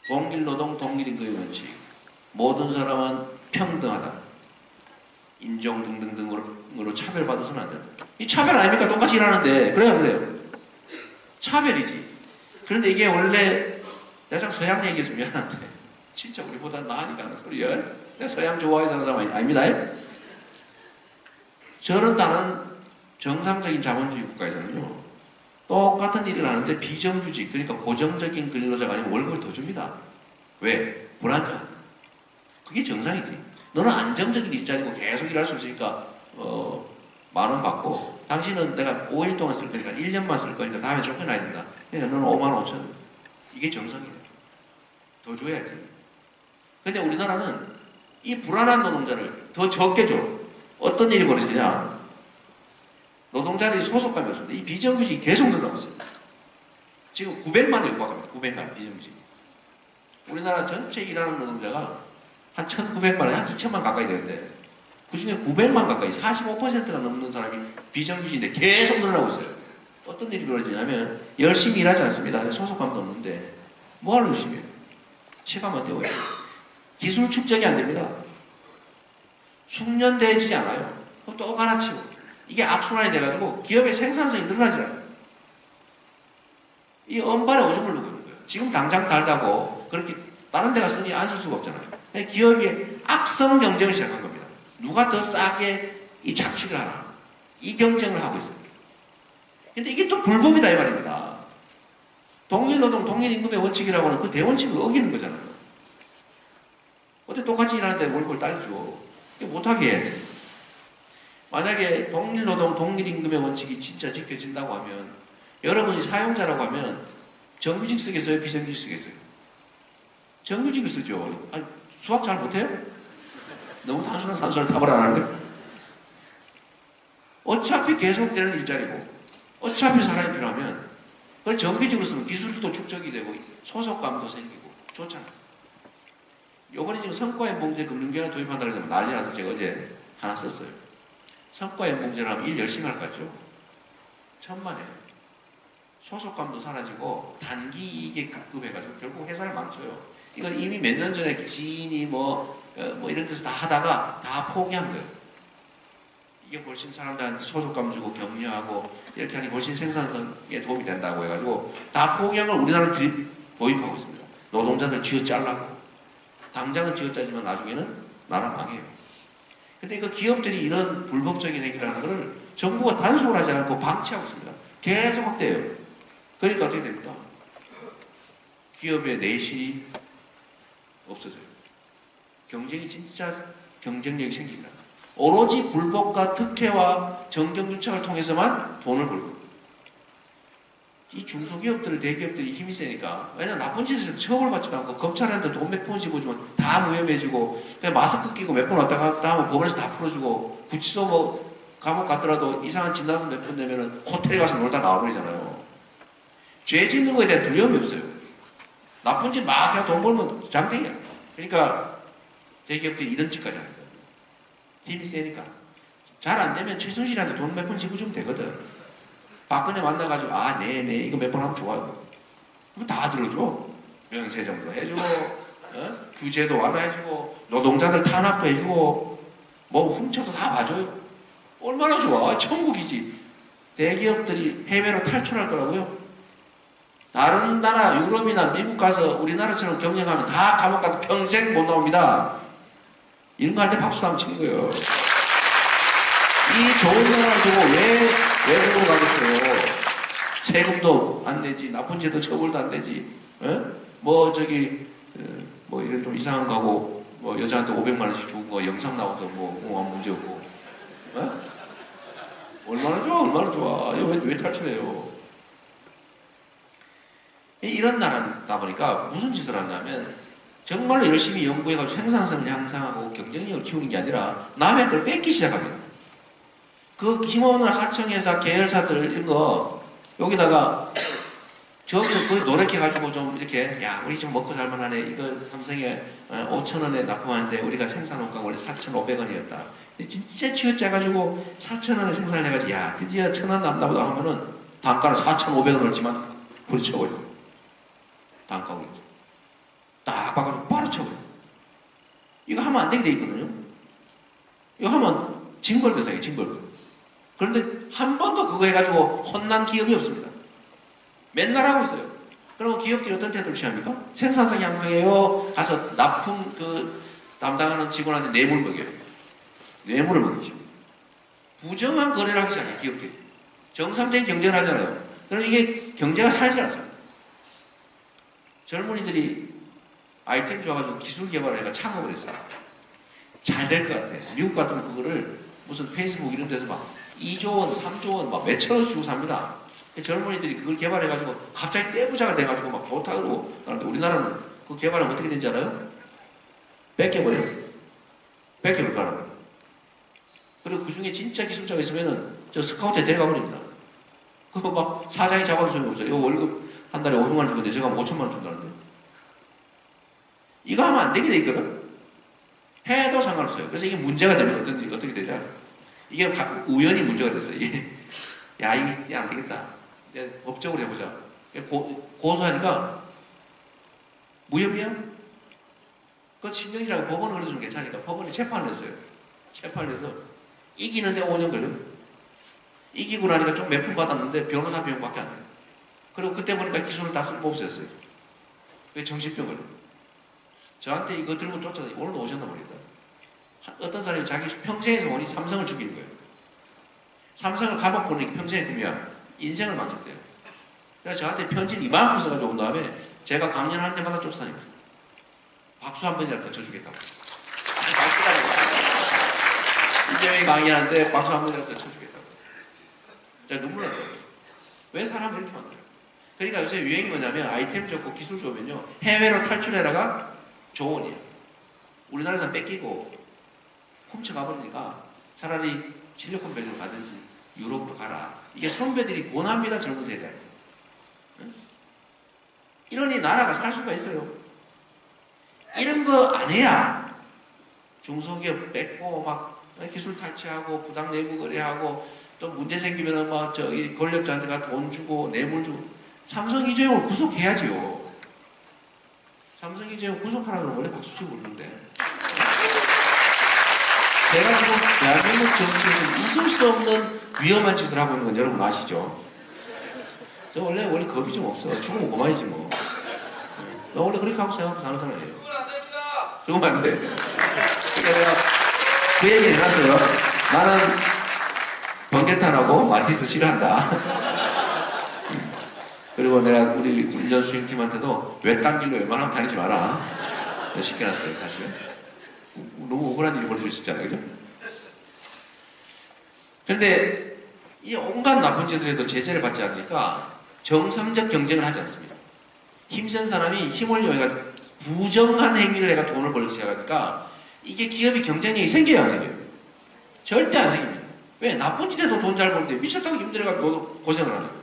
동일노동, 동일임금의 원칙. 모든 사람은 평등하다. 인종 등등등으로 차별받아서는 안 된다. 이 차별 아닙니까? 똑같이 일하는데. 그래요, 그래요. 차별이지. 그런데 이게 원래 내가 서양 얘기해서 미안한데 진짜 우리보다 나으니까 하는 소리야. 내가 서양 좋아해서 하는 사람 아닙니다. 저런 다른 정상적인 자본주의 국가에서는요. 똑같은 일을 하는데 비정규직, 그러니까 고정적인 근로자가 아니고 월급을 더 줍니다. 왜? 불안정. 그게 정상이지. 너는 안정적인 일자리고 계속 일할 수 있으니까 10,000원 받고 당신은 내가 5일 동안 쓸 거니까 1년만 쓸 거니까 다음에 쫓겨나야 된다. 그러니까 너는 55,000원. 이게 정상이에요. 더 줘야지. 근데 우리나라는 이 불안한 노동자를 더 적게 줘. 어떤 일이 벌어지냐. 노동자들이 소속감이 없습니다. 이 비정규직이 계속 늘어나고 있습니다. 지금 900만에 육박합니다. 900만 비정규직. 우리나라 전체 일하는 노동자가 한 1,900만, 한 2,000만 가까이 되는데 그 중에 900만 가까이 45%가 넘는 사람이 비정규직인데 계속 늘어나고 있어요. 어떤 일이 벌어지냐면 열심히 일하지 않습니다. 근데 소속감도 없는데 뭐하러 열심히 해요? 시간만 때워요. 기술 축적이 안 됩니다. 숙련되지 않아요. 또 갈아치우고. 이게 악순환이 돼가지고 기업의 생산성이 늘어나지 않아요. 이 엄발에 오줌을 누고 있는 거예요. 지금 당장 달다고 그렇게 다른 데 갔으니 안 쓸 수가 없잖아요. 기업이 악성 경쟁을 시작한 겁니다. 누가 더 싸게 이 착취를 하나. 이 경쟁을 하고 있어요. 근데 이게 또 불법이다 이 말입니다. 동일노동, 동일임금의 원칙이라고 하는 그 대원칙을 어기는 거잖아요. 어떻게 똑같이 일하는데 월급을 딸죠. 이거 못하게 해야지. 만약에 동일노동, 동일임금의 원칙이 진짜 지켜진다고 하면 여러분이 사용자라고 하면 정규직 쓰겠어요? 비정규직 쓰겠어요? 정규직을 쓰죠. 아니, 수학 잘 못해요? 너무 단순한 산수를 답을 안 하는 거예요? 어차피 계속되는 일자리고 어차피 사람이 필요하면 그걸 정규직으로 쓰면 기술도 축적이 되고 소속감도 생기고 좋잖아요. 요번에 지금 성과연봉제 금융계획 도입한다고 해서 난리 나서 제가 어제 하나 썼어요. 성과연봉제를 하면 일 열심히 할 것 같죠? 천만에요. 소속감도 사라지고 단기 이익에 급급해가지고 결국 회사를 망쳐요. 이건 이미 몇 년 전에 지인이 뭐 이런 데서 다 하다가 다 포기한 거예요. 이게 훨씬 사람들한테 소속감 주고 격려하고 이렇게 하니 훨씬 생산성에 도움이 된다고 해가지고 다 포기한 걸 우리나라로 도입하고 있습니다. 노동자들 쥐어짜려고. 당장은 쥐어짜지만 나중에는 나라 망해요. 근데 그 기업들이 이런 불법적인 행위라는 것을 정부가 단속을 하지 않고 방치하고 있습니다. 계속 확대해요. 그러니까 어떻게 됩니까? 기업의 내실이 없어져요. 경쟁이 진짜 경쟁력이 생기기라. 오로지 불법과 특혜와 정경유착을 통해서만 돈을 벌고 이 중소기업들, 대기업들이 힘이 세니까 왜냐면 나쁜 짓을 처벌받지도 않고 검찰한테 돈 몇 푼 씹어주면 다 무혐의해지고 그냥 마스크 끼고 몇 번 왔다 갔다 하면 법원에서 다 풀어주고 구치소 뭐 감옥 갔더라도 이상한 진단서 몇 번 내면은 호텔에 가서 놀다 나와버리잖아요. 죄 짓는 거에 대한 두려움이 없어요. 나쁜 짓 막 해야 돈 벌면 장땡이야. 그러니까 대기업들이 이런 짓까지 합니다. 힘이 세니까. 잘 안 되면 최순실한테 돈 몇 번 짚어주면 되거든. 박근혜 만나가지고 네네 이거 몇 번 하면 좋아요. 그럼 다 들어줘. 면세점도 해주고 규제도 완화해주고 노동자들 탄압도 해주고 뭐 훔쳐도 다 봐줘요. 얼마나 좋아. 천국이지. 대기업들이 해외로 탈출할 거라고요. 다른 나라 유럽이나 미국 가서 우리나라처럼 경영하면 다 감옥 가서 평생 못 나옵니다. 이런 거 할 때 박수 한번 치는 거예요. 이 좋은 나라를 두고 왜 외국으로 가겠어요? 세금도 안 내지, 나쁜 죄도 처벌도 안 되지. 뭐 이런 좀 이상한 거고, 뭐 여자한테 500만 원씩 주고 거 영상 나오도 뭐 문제 없고. 얼마나 좋아, 얼마나 좋아. 왜 탈출해요? 이런 나라다 보니까 무슨 짓을 하냐면 정말로 열심히 연구해가지고 생산성을 향상하고 경쟁력을 키우는 게 아니라 남의 걸 뺏기 시작합니다. 그 힘없는 하청회사, 계열사들 이런 거 여기다가 거의 노력해가지고 좀 이렇게 우리 좀 먹고 살만하네. 이거 삼성에 5,000원에 납품하는데 우리가 생산원가 원래 4,500원이었다. 진짜 쥐어짜가지고 4,000원에 생산을 해가지고 드디어 1,000원 남나보다 하면은 단가를 4,500원을지만 부딪혀버려. 단가 올리죠. 딱 봐가지고 바로 쳐버려. 이거 하면 안 되게 돼 있거든요. 이거 하면 징벌대상이에요, 징벌. 그런데 한 번도 그거 해가지고 혼난 기업이 없습니다. 맨날 하고 있어요. 그리고 기업들이 어떤 태도를 취합니까? 생산성 향상해요. 가서 납품 담당하는 직원한테 뇌물 먹여요. 뇌물을 먹이죠. 부정한 거래를 하기 시작해요, 기업들이. 정상적인 경쟁을 하잖아요. 그럼 이게 경제가 살지 않습니다. 젊은이들이 아이템 좋아가지고 기술 개발을 해가 창업을 했어요. 잘 될 것 같아. 미국 같으면 그거를 무슨 페이스북 이런 데서 막 2조 원, 3조 원, 막 몇천 원 주고 삽니다. 젊은이들이 그걸 개발해가지고 갑자기 떼부자가 돼가지고 막 좋다 그러고. 그런데 우리나라는 그 개발은 어떻게 된지 알아요? 뺏겨버려요. 뺏겨버려요. 그리고 그 중에 진짜 기술자가 있으면은 저 스카우트에 데려가 버립니다. 그거 막 사장이 잡아도 소용없어요. 이거 월급 한 달에 500만 원 주는데 제가 5천만 원 준다는데. 이거 하면 안 되게 돼 있거든? 해도 상관없어요. 그래서 이게 문제가 되면 어떻게 되냐? 이게 우연히 문제가 됐어요. 이게 안 되겠다. 법적으로 해보자. 고소하니까 무혐의야? 그 친정이라고 법원을 그래도 좀 괜찮으니까 법원이 재판을 했어요. 재판을 해서 이기는데 5년 걸려요. 이기고 나니까 좀 몇 푼 받았는데 변호사 비용밖에 안 돼요. 그리고 그때 보니까 기술을 다 쓸고 없앴어요. 그게 정신병 걸려요. 저한테 이거 들고 쫓아다니 오늘도 오셨나 모르겠다. 어떤 사람이 자기 평생의 소원이 삼성을 죽이는 거예요. 삼성을 감옥 보내니까 평생의 꿈이야. 인생을 망쳤대요. 그래서 저한테 편지를 이만큼 써가지고 온 다음에 제가 강연하는 데마다 쫓아다니고 있어요. 박수 한 번이라도 더 쳐주겠다고. 이재명이 강연하는데 박수 한 번이라도 더 쳐주겠다고. 제가 눈물 났어요. 왜 사람을 이렇게 만들어요? 그러니까 요새 유행이 뭐냐면 아이템 좋고 기술 좋으면요. 해외로 탈출해라가 조언이에요. 우리나라에서 뺏기고 훔쳐가버리니까 차라리 실리콘 밸리로 가든지 유럽으로 가라. 이게 선배들이 권합니다. 젊은 세대한테. 응? 이러니 나라가 살 수가 있어요. 이런 거 안 해야 중소기업 뺏고 막 기술 탈취하고 부당 내부 거래하고 또 문제 생기면은 막 저기 권력자한테가 돈 주고 뇌물 주고. 삼성 이재용을 구속해야지요. 삼성 이재용 구속하라면 원래 박수치고 그러는데 제가 지금 대한민국 정치에서 있을 수 없는 위험한 짓을 하고 있는 건 여러분 아시죠? 저 원래 겁이 좀 없어. 죽으면 그만이지 뭐. 나 원래 그렇게 하고 생각하고 사는 사람이에요. 죽으면 안 돼. 그러니까 내가 그 얘기 해놨어요. 나는 번개탄하고 마티스 싫어한다. 그리고 내가 우리 운전 수행팀한테도 외딴 길로 웬만하면 다니지 마라. 시켜놨어요, 사실. 너무 억울한 일이 벌어질 수 있잖아요, 그죠? 그런데 이 온갖 나쁜 짓을 해도 제재를 받지 않으니까 정상적 경쟁을 하지 않습니다. 힘센 사람이 힘을 이용해가 부정한 행위를 해가 돈을 벌기 시작하니까 이게 기업이 경쟁력이 생겨요, 안 생겨요? 절대 안 생깁니다. 왜? 나쁜 짓에도 돈 잘 버는데 미쳤다고 힘들어가지고 고생을 하는 거예요.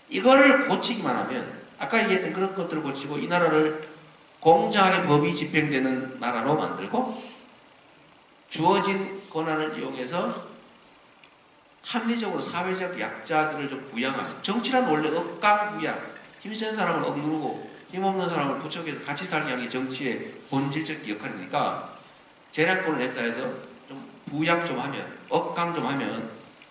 이거를 고치기만 하면 아까 얘기했던 그런 것들을 고치고 이 나라를 공정하게 법이 집행되는 나라로 만들고 주어진 권한을 이용해서 합리적으로 사회적 약자들을 좀 부양하죠. 정치란 원래 억강부양, 힘센 사람을 억누르고 힘없는 사람을 부척해서 같이 살게 하는 게 정치의 본질적 역할이니까 재량권을 행사해서 좀 부양 좀 하면, 억강 좀 하면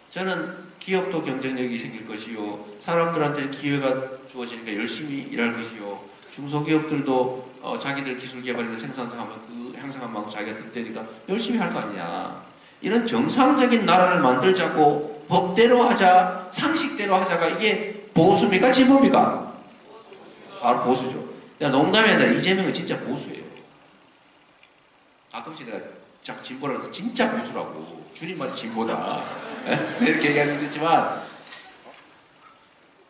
저는 기업도 경쟁력이 생길 것이요, 사람들한테 기회가 주어지니까 열심히 일할 것이요, 중소기업들도 자기들 기술 개발이나 생산성하면 그 향상한 만큼 자기가 뜻대니까 열심히 할 거 아니냐. 이런 정상적인 나라를 만들자고 법대로 하자, 상식대로 하자가 이게 보수입니까? 진보입니까? 바로 보수죠. 내가 농담이 아니라 이재명은 진짜 보수예요. 가끔씩 내가 진보라고 해서 진짜 보수라고. 줄임말이 진보다. 이렇게 얘기하는 것도 있지만,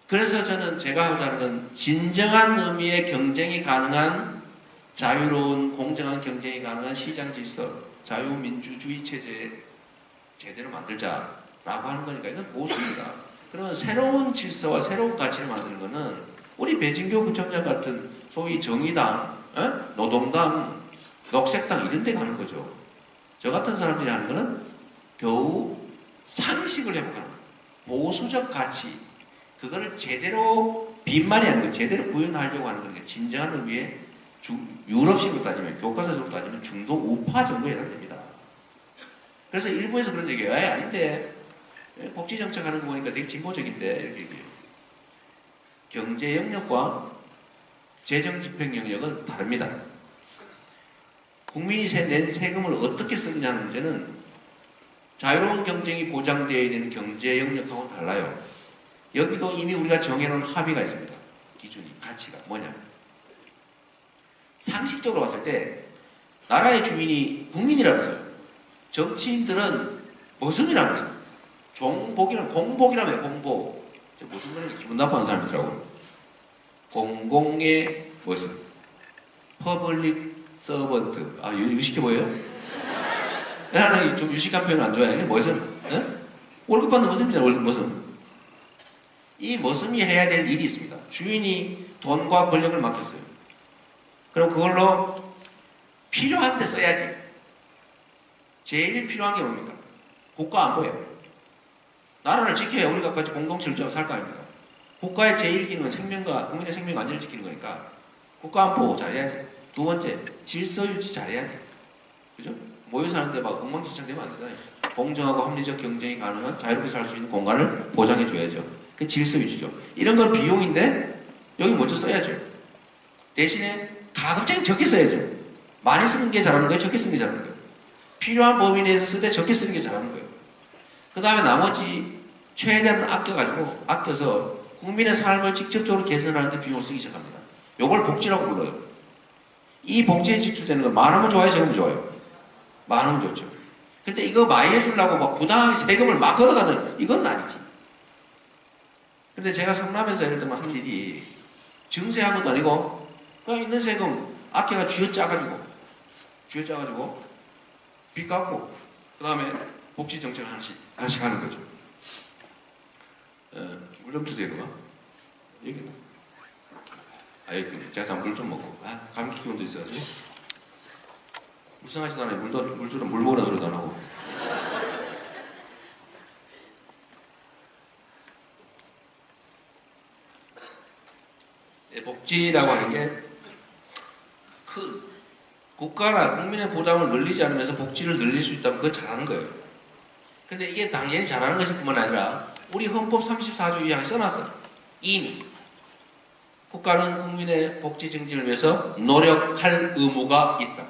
그래서 저는 제가 하고자 하는 건 진정한 의미의 경쟁이 가능한 자유로운 공정한 경쟁이 가능한 시장 질서, 자유민주주의 체제 제대로 만들자라고 하는 거니까 이건 보수입니다. 그러면 새로운 질서와 새로운 가치를 만드는 거는 우리 배진교 부총장 같은 소위 정의당, 노동당, 녹색당 이런 데 가는 거죠. 저 같은 사람들이 하는 거는 겨우 상식을 회복하는 거예요. 보수적 가치, 그거를 제대로 빈말이 아니고 제대로 구현하려고 하는 거니까 진정한 의미의 유럽식으로 따지면, 교과서적으로 따지면 중도 우파 정도에 해당됩니다. 그래서 일부에서 그런 얘기해요. 아닌데 복지정책 하는 거 보니까 되게 진보적인데 이렇게 얘기해요. 경제 영역과 재정 집행 영역은 다릅니다. 국민이 낸 세금을 어떻게 쓰느냐는 문제는 자유로운 경쟁이 보장되어야 되는 경제 영역하고는 달라요. 여기도 이미 우리가 정해놓은 합의가 있습니다. 기준이, 가치가 뭐냐. 상식적으로 봤을 때 나라의 주인이 국민이라고 해서요. 정치인들은 머슴이라고 해서 공복이라며 공복. 무슨 말인가 기분 나빠하는 사람이더라고요. 공공의 머슴. 퍼블릭 서번트. 아, 유식해 보여요? 나는 좀 유식한 표현 안 좋아해요. 머슴. 월급 받는 머슴이잖아, 월급 머슴. 이 머슴이 해야 될 일이 있습니다. 주인이 돈과 권력을 맡겼어요. 그럼 그걸로 필요한 데 써야지. 제일 필요한 게 뭡니까? 국가 안보예요. 나라를 지켜야 우리가 같이 공동체를 주고 살 거 아닙니까? 국가의 제일 기능은 생명과 국민의 생명 안전을 지키는 거니까 국가 안보 잘해야지. 두 번째, 질서 유지 잘해야지. 그죠? 모여 사는데 막 엉망진창 되면 안 되잖아요. 공정하고 합리적 경쟁이 가능한 자유롭게 살 수 있는 공간을 보장해 줘야죠. 그 질서 유지죠. 이런 건 비용인데 여기 먼저 써야죠. 대신에 가급적 적게 써야죠. 많이 쓰는 게 잘하는 거예요? 적게 쓰는 게 잘하는 거예요? 필요한 범위 내에서 쓰되 적게 쓰는 게 잘하는 거예요. 그 다음에 나머지 최대한 아껴서 국민의 삶을 직접적으로 개선하는 데 비용을 쓰기 시작합니다. 요걸 복지라고 불러요. 이 복지에 지출되는 건 많으면 좋아요, 적으면 좋아요? 많으면 좋죠. 근데 이거 많이 해주려고 막 부당하게 세금을 막 걷어가는 이건 아니지. 근데 제가 성남에서 예를 들면 한 일이 증세한 것도 아니고 그냥 있는 세금 아껴가 쥐어짜가지고 빚 갚고 그 다음에 복지 정책을 하나씩 하는 거죠. 물 좀 주세요, 누가? 여기. 여기 제가 물 좀 먹고. 감기 기운도 있어가지고. 불쌍하지도 않아요. 물 먹으라는 소리도 안 하고. 복지라고 하는 게 국가나 국민의 부담을 늘리지 않으면서 복지를 늘릴 수 있다면 그건 잘하는 거예요. 근데 이게 당연히 잘하는 것일 뿐만 아니라 우리 헌법 34조 2항에 써놨어요. 이미 국가는 국민의 복지 증진을 위해서 노력할 의무가 있다.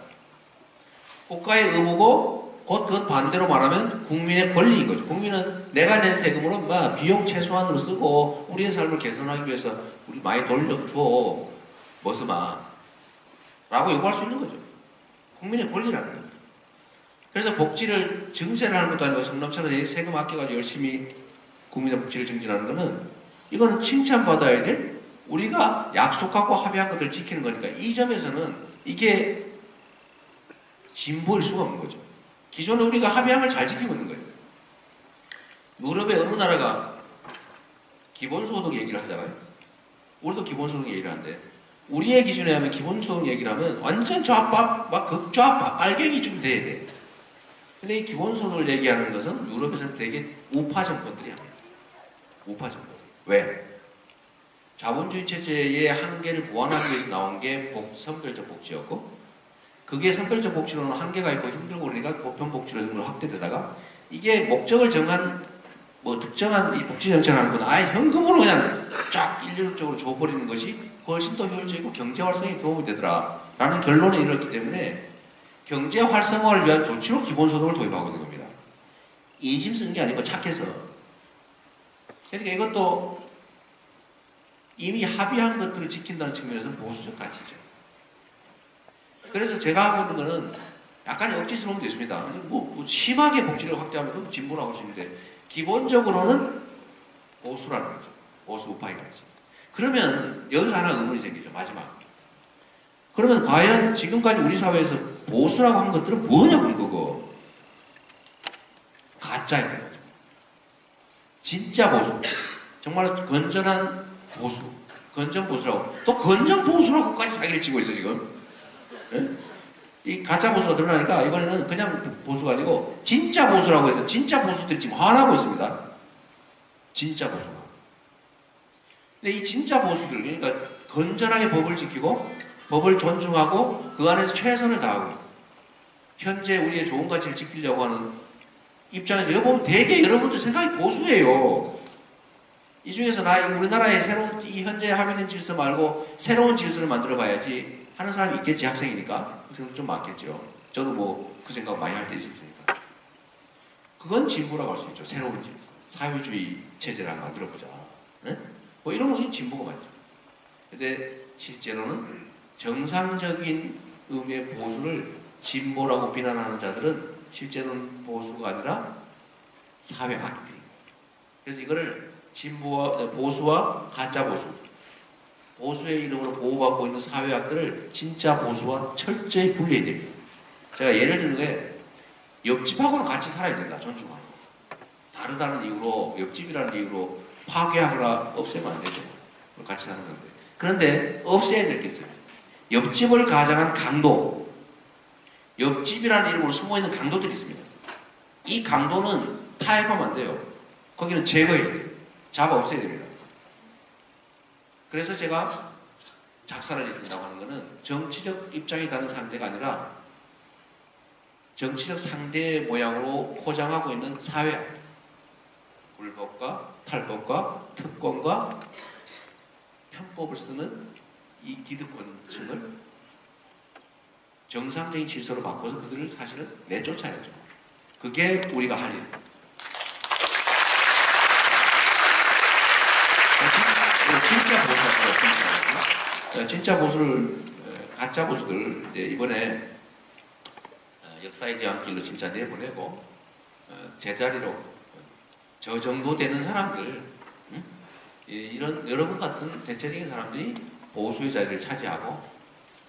국가의 의무고 곧 그것 반대로 말하면 국민의 권리인 거죠. 국민은 내가 낸 세금으로 막 비용 최소한으로 쓰고 우리의 삶을 개선하기 위해서 우리 많이 돌려줘. 머스마 라고 요구할 수 있는 거죠. 국민의 권리라는 거예요. 그래서 복지를 증세를 하는 것도 아니고 성남처럼 세금 아껴가지고 열심히 국민의 복지를 증진하는 거는 이거는 칭찬받아야 될 우리가 약속하고 합의한 것들을 지키는 거니까 이 점에서는 이게 진보일 수가 없는 거죠. 기존에 우리가 합의한 걸 잘 지키고 있는 거예요. 유럽의 어느 나라가 기본소득 얘기를 하잖아요. 우리도 기본소득 얘기를 하는데 우리의 기준에 하면 기본소득 얘기를 하면 완전 좌파, 막 극좌파, 빨갱이쯤 돼야 돼. 근데 이 기본소득을 얘기하는 것은 유럽에서는 되게 우파 정권들이 합니다. 우파 정권. 왜? 자본주의 체제의 한계를 보완하기 위해서 나온 게 선별적 복지였고 그게 선별적 복지로는 한계가 있고 힘들고 그러니까 보편복지로 확대되다가 이게 목적을 정한 뭐 특정한 이 복지 정책을 하는 건 아예 현금으로 그냥 쫙 일률적으로 줘버리는 것이 훨씬 더 효율적이고 경제 활성에 도움이 되더라 라는 결론에 이르렀기 때문에 경제 활성화를 위한 조치로 기본소득을 도입하고 있는 겁니다. 인심 쓰는 게 아니고 착해서. 그러니까 이것도 이미 합의한 것들을 지킨다는 측면에서는 보수적 가치죠. 그래서 제가 하고 있는 거는 약간의 억지스러움도 있습니다. 뭐 심하게 복지를 확대하면 그건 진보라고 할 수 있는데 기본적으로는 보수라는 거죠. 보수 우파의 가치. 그러면 여기서 하나 의문이 생기죠. 마지막. 그러면 과연 지금까지 우리 사회에서 보수라고 한 것들은 뭐냐고 그거. 가짜인 거죠. 진짜 보수. 정말 건전한 보수. 건전 보수라고. 또 건전 보수라고까지 사기를 치고 있어 지금. 네? 이 가짜 보수가 드러나니까 이번에는 그냥 보수가 아니고 진짜 보수라고 해서 진짜 보수들이 지금 화나고 있습니다. 진짜 보수가. 근데 이 진짜 보수들 그러니까 건전하게 법을 지키고 법을 존중하고 그 안에서 최선을 다하고 현재 우리의 좋은 가치를 지키려고 하는 입장에서 여기 보면 되게 여러분들 생각이 보수예요. 이 중에서 우리나라의 새로운 이 현재 합의된 질서 말고 새로운 질서를 만들어 봐야지 하는 사람이 있겠지. 학생이니까 그 생각 좀 많겠죠. 저도 뭐 그 생각 많이 할 때 있었으니까. 그건 진보라고 할 수 있죠. 새로운 질서. 사회주의 체제를 만들어보자. 네? 뭐 이런 건 진보가 맞죠. 근데 실제로는 정상적인 의미의 보수를 진보라고 비난하는 자들은 실제로는 보수가 아니라 사회악들입니다. 그래서 이거를 보수와 가짜 보수, 보수의 이름으로 보호받고 있는 사회학들을 진짜 보수와 철저히 분리해야 됩니다. 제가 예를 드는 게 옆집하고는 같이 살아야 된다. 존중하고. 다르다는 이유로 옆집이라는 이유로 파괴하거나 없애면 안 되죠. 같이 사는 건데. 그런데 없애야 될 게 있어요. 옆집을 가장한 강도. 옆집이라는 이름으로 숨어있는 강도들이 있습니다. 이 강도는 타협하면 안 돼요. 거기는 제거해야 돼요. 잡아 없애야 됩니다. 그래서 제가 작사를 해준다고 하는 것은 정치적 입장이 다른 상대가 아니라 정치적 상대의 모양으로 포장하고 있는 사회학. 불법과 탈법과 특권과 편법을 쓰는 이 기득권층을 정상적인 질서로 바꿔서 그들을 사실은 내쫓아야죠. 그게 우리가 할 일. 진짜 보수를 가짜 보수들 이제 이번에 역사에 대한 길로 진짜 내보내고 제자리로 저 정도 되는 사람들 이런 여러분 같은 대체적인 사람들이 보수의 자리를 차지하고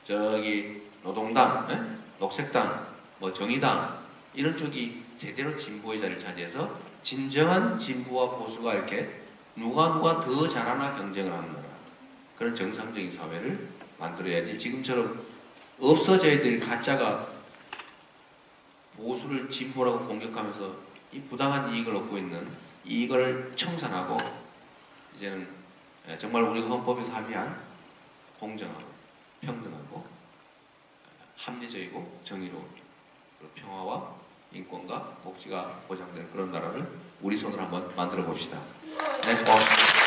저기 노동당, 녹색당, 뭐 정의당 이런 쪽이 제대로 진보의 자리를 차지해서 진정한 진보와 보수가 이렇게 누가 더 잘하나 경쟁을 하는 거라. 그런 정상적인 사회를 만들어야지 지금처럼 없어져야 될 가짜가 보수를 진보라고 공격하면서 이 부당한 이익을 얻고 있는 이익을 청산하고 이제는 정말 우리가 헌법에서 합의한 공정하고 평등하고 합리적이고 정의로운 평화와 인권과 복지가 보장되는 그런 나라를 우리 손으로 한번 만들어 봅시다. 네, 고맙습니다.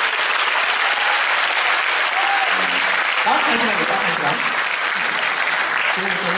딱 한 시간이에요, 딱 한 시간. 지금부터는